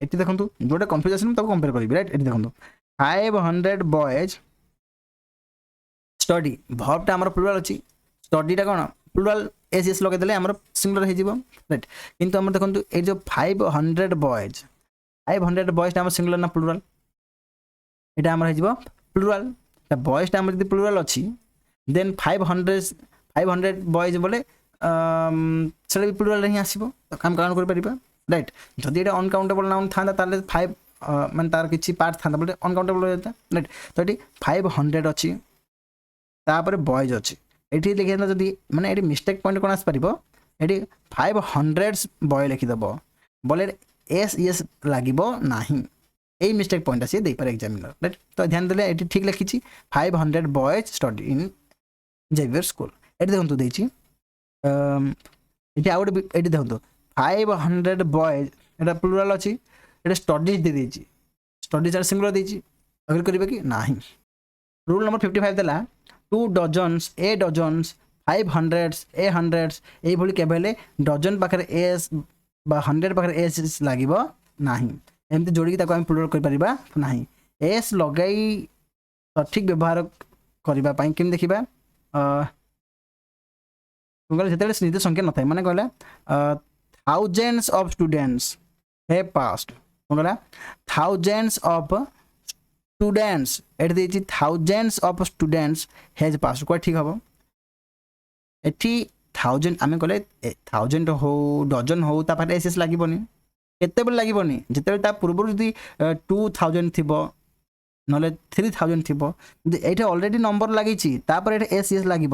ये देखो जोटा कन्फ्यूजन कंपेयर करी राइट ये देखो 500 बॉयज स्टडी भर्बटा आम प्लुराल अच्छी स्टडीटा कौन प्लुराल एस एस लगेदेले आम सिंगुलर हो राइट किंतु आम देखो ये जो 500 बॉयज आम सिंगुलर ना प्लुराल यहाँ आम हो प्लुराल बॉयजटा आम जो प्लुराल अच्छी देन 500 बॉयज बोले से भी प्लुराल ही आसो तो काम काउंट कर राइट जदि ये अनकाउंटेबल नाउन था 5 मान तार किसी पार्ट था बोले अनकाउंटेबल रहता राइट तो ये 500 अच्छी तापर बॉयज अच्छी ये लिखे जदि मैंने ये मिस्टेक पॉइंट कौन आसपार ये 500 बॉय लिखिदेव बोले एस एस लगे ना यही मिस्टेक पॉइंट सी देपारे एग्जामिनर राइट तो ध्यान देले ये ठीक लिखी 500 boys study in Xavier school ये देखो देती ये आउट ये देखो 500 बॉयज ये प्लुराल अच्छी ये स्टडीज दे देती स्टडीज आर सिंगुलर देती अग्री करेंगे कि ना रूल नंबर 55 देला 2 डजन्स ए डजन्स 500 ए हंड्रेड्स ये केवल डजन पाखे एस 100 पाखे एस लगे ना एमती जोड़ी आम प्लुराल कर ना एस लगे सठिक व्यवहार करने केम देखा जो निज संख्या न था मैंने कहला thousands of students have passed कहला थाउजेंड्स ऑफ स्टूडेंट्स एट देखिए thousands of students has passed क्या ठीक हम ये थाउजेंड आम कहले थाउजेंड हो डजन हो तापर एस एस लगे केते लगे जिते पूर्व जी 2000 थी ना 3000 थी ये ऑलरेडी नंबर लगी ये एस एस लगे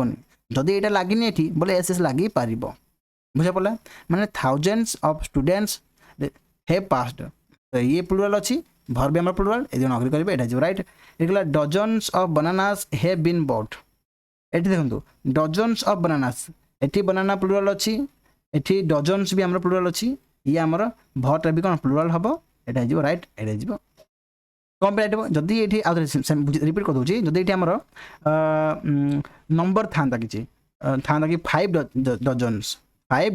जदि ये लगे ये बोले एस एस लगे पार बुझा पड़ा मैंने thousands of students have passed तो ये प्लुराल अच्छी भर भी आम प्लुराल ये अग्री करेंगे यहाँ राइट ये कहला dozens of bananas have been bought ये देखो डजन्स ऑफ बनानास ये बनाना प्लुराल अच्छी ये डजन्स भी आम प्लुराल अच्छी ये आमर भरटा भी कौन प्लुराल हम यहाँ राइट यहाँ कंपेरेटिव जदि ये रिपीट कर दूसरी जदि ये आमर नंबर था कि था कि 5 डजन्स फाइव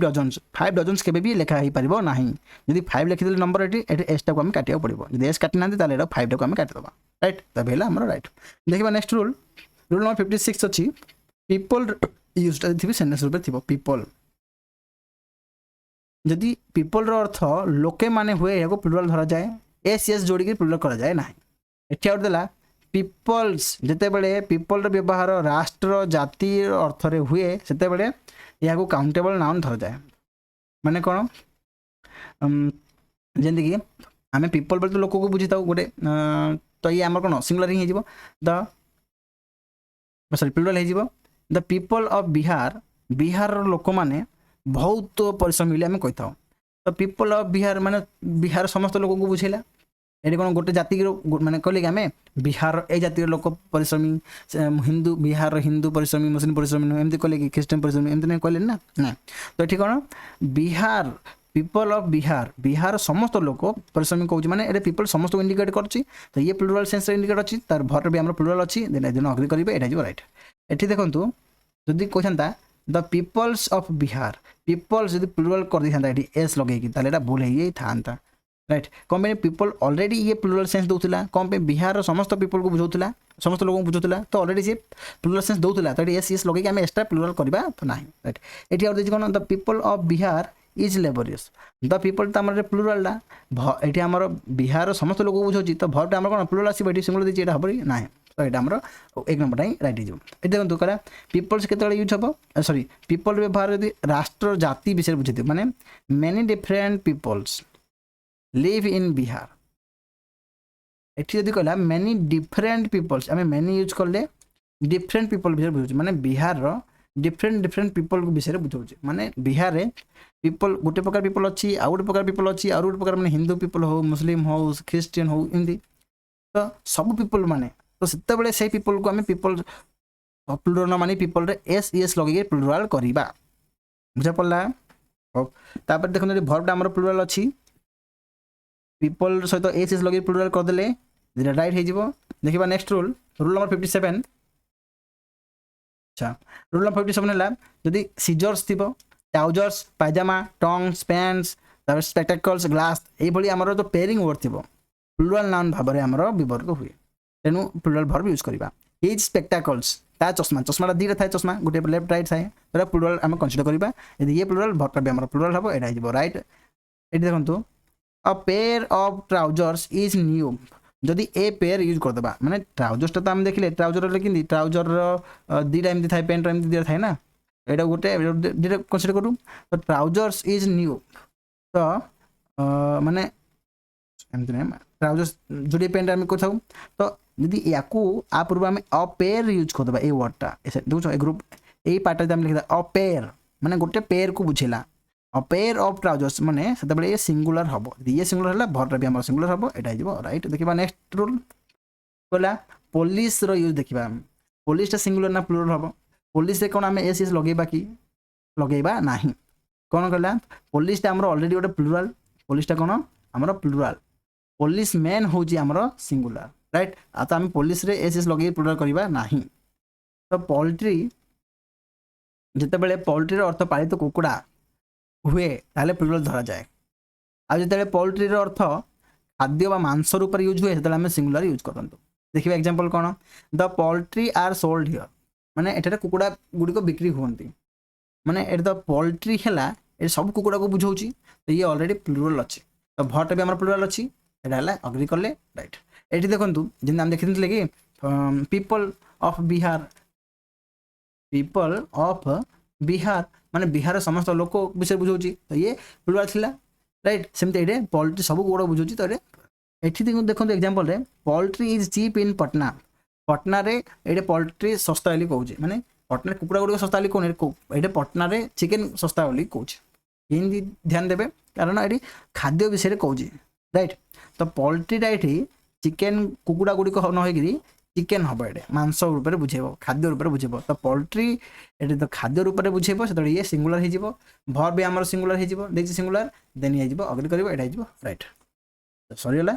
डजन्स केबे भी लिखा ही पारिबो नाही यदि 5 लिखिदेले नंबर एटी एस टाको हम काटिया पड़िबो यदि एस काटि नांती ताले 5 टाको हम काटि दबा राइट तबे ହେଲା हमर राइट देखिबा नेक्स्ट रूल नंबर 56 अछि पीपल यूज्ड थिबे सेंटेंस रूप थिबो पीपल यदि पीपल रो अर्थ लोके माने हुए याको प्लुरल धरा जाए एस एस जोड़ी के प्लुरल करा जाए नाही एठी आउट देला पीपल्स जते बेले पीपल रो व्यवहार राष्ट्र जाति अर्थ रे हुए सेते बेले याको काउंटेबल नाउन धरा जाए माने कोन जेंति कि आमे पीपल बोल तो लोक को बुझिताउ गोटे तो ये हमर कोन सिंगुलर ही जीवो द सॉरी प्लुरल ही जीवो the people of Bihar Bihar रो लोक माने बहुत परिश्रम मिले आम कही तो पीपल ऑफ बिहार माने बिहार समस्त लोक को बुझेला ये कौन गोटे जाति माने कहले कि आम बिहार ए जातिर लोक परिश्रमी हिंदू बिहार हिंदू परिश्रमी मुस्लिम परिश्रमी एमती कहले कि ख्रीस्टान परिश्रमी एमती नहीं कहले ना ना तो ये कौन बिहार पीपल ऑफ बिहार बिहार समस्त लोक परिश्रमी कहूँ माने ये पीपल समस्त को इंडिकेट करछि तो ये प्लुरल सेंस इंडिकेट अच्छी तार भर भी आम प्लुरल अच्छी देन अग्री करेंगे एटा जो राइट एठी देखंतु जदि कहता the peoples of Bihar peoples यदि प्लुरल कर दी था एस लगे ताले भूल ही था राइट कौन पे पीपल ऑलरेडी ये प्लुरल सेंस दूसरा कौन पे बिहार समस्त पीपल को बुझाऊला समस्त लोगों को बुझाऊला तो ऑलरेडी से प्लुरल सेंस दूसरा तो एस एस लगे आम एक्सट्रा प्लुरल करवा ना राइट ये और देखिए कौन the people of Bihar is laborious the people तो आम प्लुरल ये आम बिहार समस्त लोग बुझाऊँ तो भरटा आम कौन प्लुरल आसो सिंगुलर देती हम ना तो ये आमर एक नंबर ही रईट हो देखो कह पीपल्स के यूज हम सॉरी पीपल व्यवहार यदि राष्ट्र जाति विषय बुझे माने many different peoples live in Bihar ये कहला मेनी डिफरेंट पीपल्स आम मेनी यूज कले डिफरेंट पीपल विषय बुझे माने बिहार डिफरेंट डिफरेंट पीपल विषय बुझे माने बिहार रे पीपल गोटे प्रकार पीपल अच्छी आउ गोटे प्रकार पीपल अच्छी आउ गोटे प्रकार माने हिंदू पीपल हो मुस्लिम हो ख्रीस्टियन हो एमती तो सब पीपल माने तो सेते से पीपल को आम पीपल प्लुरल मानी पीपल रे एस एस लगे प्लुरल करवा बुझा पड़ा तापर देखो भर्बटा आम प्लुरल अच्छी पीपल सहित एस एस लगे प्लुरल करदे राइट हो देखा नेक्स्ट रूल रूल नंबर 57 अच्छा रूल नंबर 57 है जदि सीजर्स थी ट्राउजर्स पायजामा टंग्स पैंट्स स्पेक्टेकल्स ग्लास ये आमर जो पेयरिंग वर्ड थी प्लुरल नाउन भाव में आमर विवर्त हुए तेणु प्लुरल भर्ब यूज करवा हिज स्पेक्टेकल्स ता चश्मा चश्मा दीटा थाए चश्मा गोटे लेफ्ट राइट थाए तो प्लुरल आम कनसीडर करवा यदि ये प्लुरल भर्बटा भी आम प्लुरल हम यहाँ राइट ये देखो a pair of trousers is new जदि ए पेयर यूज करदे माने ट्राउजर्सटा तो आम देखिले ट्राउजर कि ट्राउजर दीटा एमती थाए पैंट एमती दीटा थाए ना यहाँ गोटे दीटा कनसीडर करूँ तो ट्राउजर्स इज न्यू तो माने एमती ना ट्राउजर्स जोड़ी पैंट आम कथा तो यदि या आ पूर्व आम अ पेयर यूज करदे ये वर्डटा देखो ग्रुप यही पार्ट लिखा अ पेयर माने गोटे पेयर को बुझेला अ पेयर ऑफ ट्राउजर्स माने से ये सिंगुलर हम ये सिंगुलर है भर्बटा भी आम सिंगुलर हम यहाँ राइट देखा नेक्स्ट रूल कहला पुलिस यूज देखा पुलिसटा सिंगुलर ना प्लुरल हम पुलिस कौन आम एस एस लगेबा कि लगेबा ना कौन कहला पुलिसटा आम ऑलरेडी गोटे प्लुरल पुलिसटा कौन आमर प्लुरल पुलिस मैन हूँ आमर सिंगुलर राइट आ तो आम पुलिस रे एस एस लगे प्लुरल करवा ना तो पोल्ट्री जिते पोल्ट्री अर्थ पालित कुकुड़ा हुए ताले प्लुरल धरा जाए आज जो पोल्ट्री अर्थ खाद्य मांस रूप यूज हुए से आम सिंगुलर यूज करूँ देखिए एग्जांपल कौन the poultry are sold here माने एठारे कुकुड़ा गुड़िक बिक्री हुंती माने एट द पोल्ट्री है सब कुकुड़ा को बुझाऊँ तो ये ऑलरेडी प्लुरल अच्छी तो भर्बटा भी आम प्लुरल अच्छी यहाँ अग्री कले राइट ये देखो जमी आम देखी कि पीपल ऑफ बिहार माने बिहार समस्त लोक विषय बुझाऊँ तो ये प्लुरल थिला राइट सेमती ये पोल्ट्री सब गुड़ा बुझाऊँ तो ये देखो example poultry is cheap in Patna Patna रे ये पोल्ट्री सस्ता बोली कहूँ माने पटना कुकुड़ा गुड़िक सस्ता बोली कौन ये पटना रे चिकेन सस्ता बोली कहूँ हिंदी ध्यान देवे कारण ये खाद्य विषय कहूँ राइट तो पोल्ट्रीटा ये चिकेन कुकुड़ा गुड़िक न चिकेन हम ये मांस रूप में बुझेब खाद्य रूप में बुझेब तो पोल्ट्री ये तो खाद्य रूप में बुझेब से ये सिंगुलर हो भर्ब भी आमर सिंगुलर हो सिंगुलर देन ये अग्री कर राइट सरीगला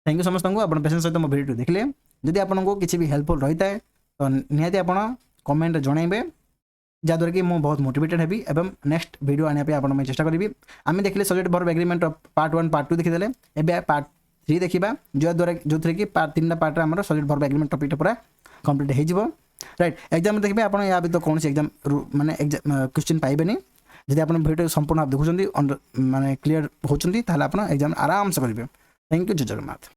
थैंक यू समस्त आप पेशेंस सहित मो भिडियो देखिले जदि आपको किसी भी हेल्पफुल रही है तो निहाती आप कमेंट जनइबे जहाँद्वारा कि मुझे बहुत मोटिवेटेड हेबी एवं नेक्स्ट वीडियो आने पे आपन चेष्टा करी। आम देखिले subject verb agreement part 1 part 2 देखीदे। एबे पार्ट 3 देखा जहाँद्वारा जो थी कि पार्ट 3 पार्ट आम सब्जेक्ट वर्ब एग्रीमेंट टॉपिक पूरा कंप्लीट हो राइट। एग्जाम देखिए आप या भी तो कौन एग्जाम माने क्वेश्चन पाइबेनी जब आप वीडियो संपूर्ण आप देखुं माने क्लीयर होती एग्जाम आराम से करेंगे। थैंक यू, जय जगन्नाथ।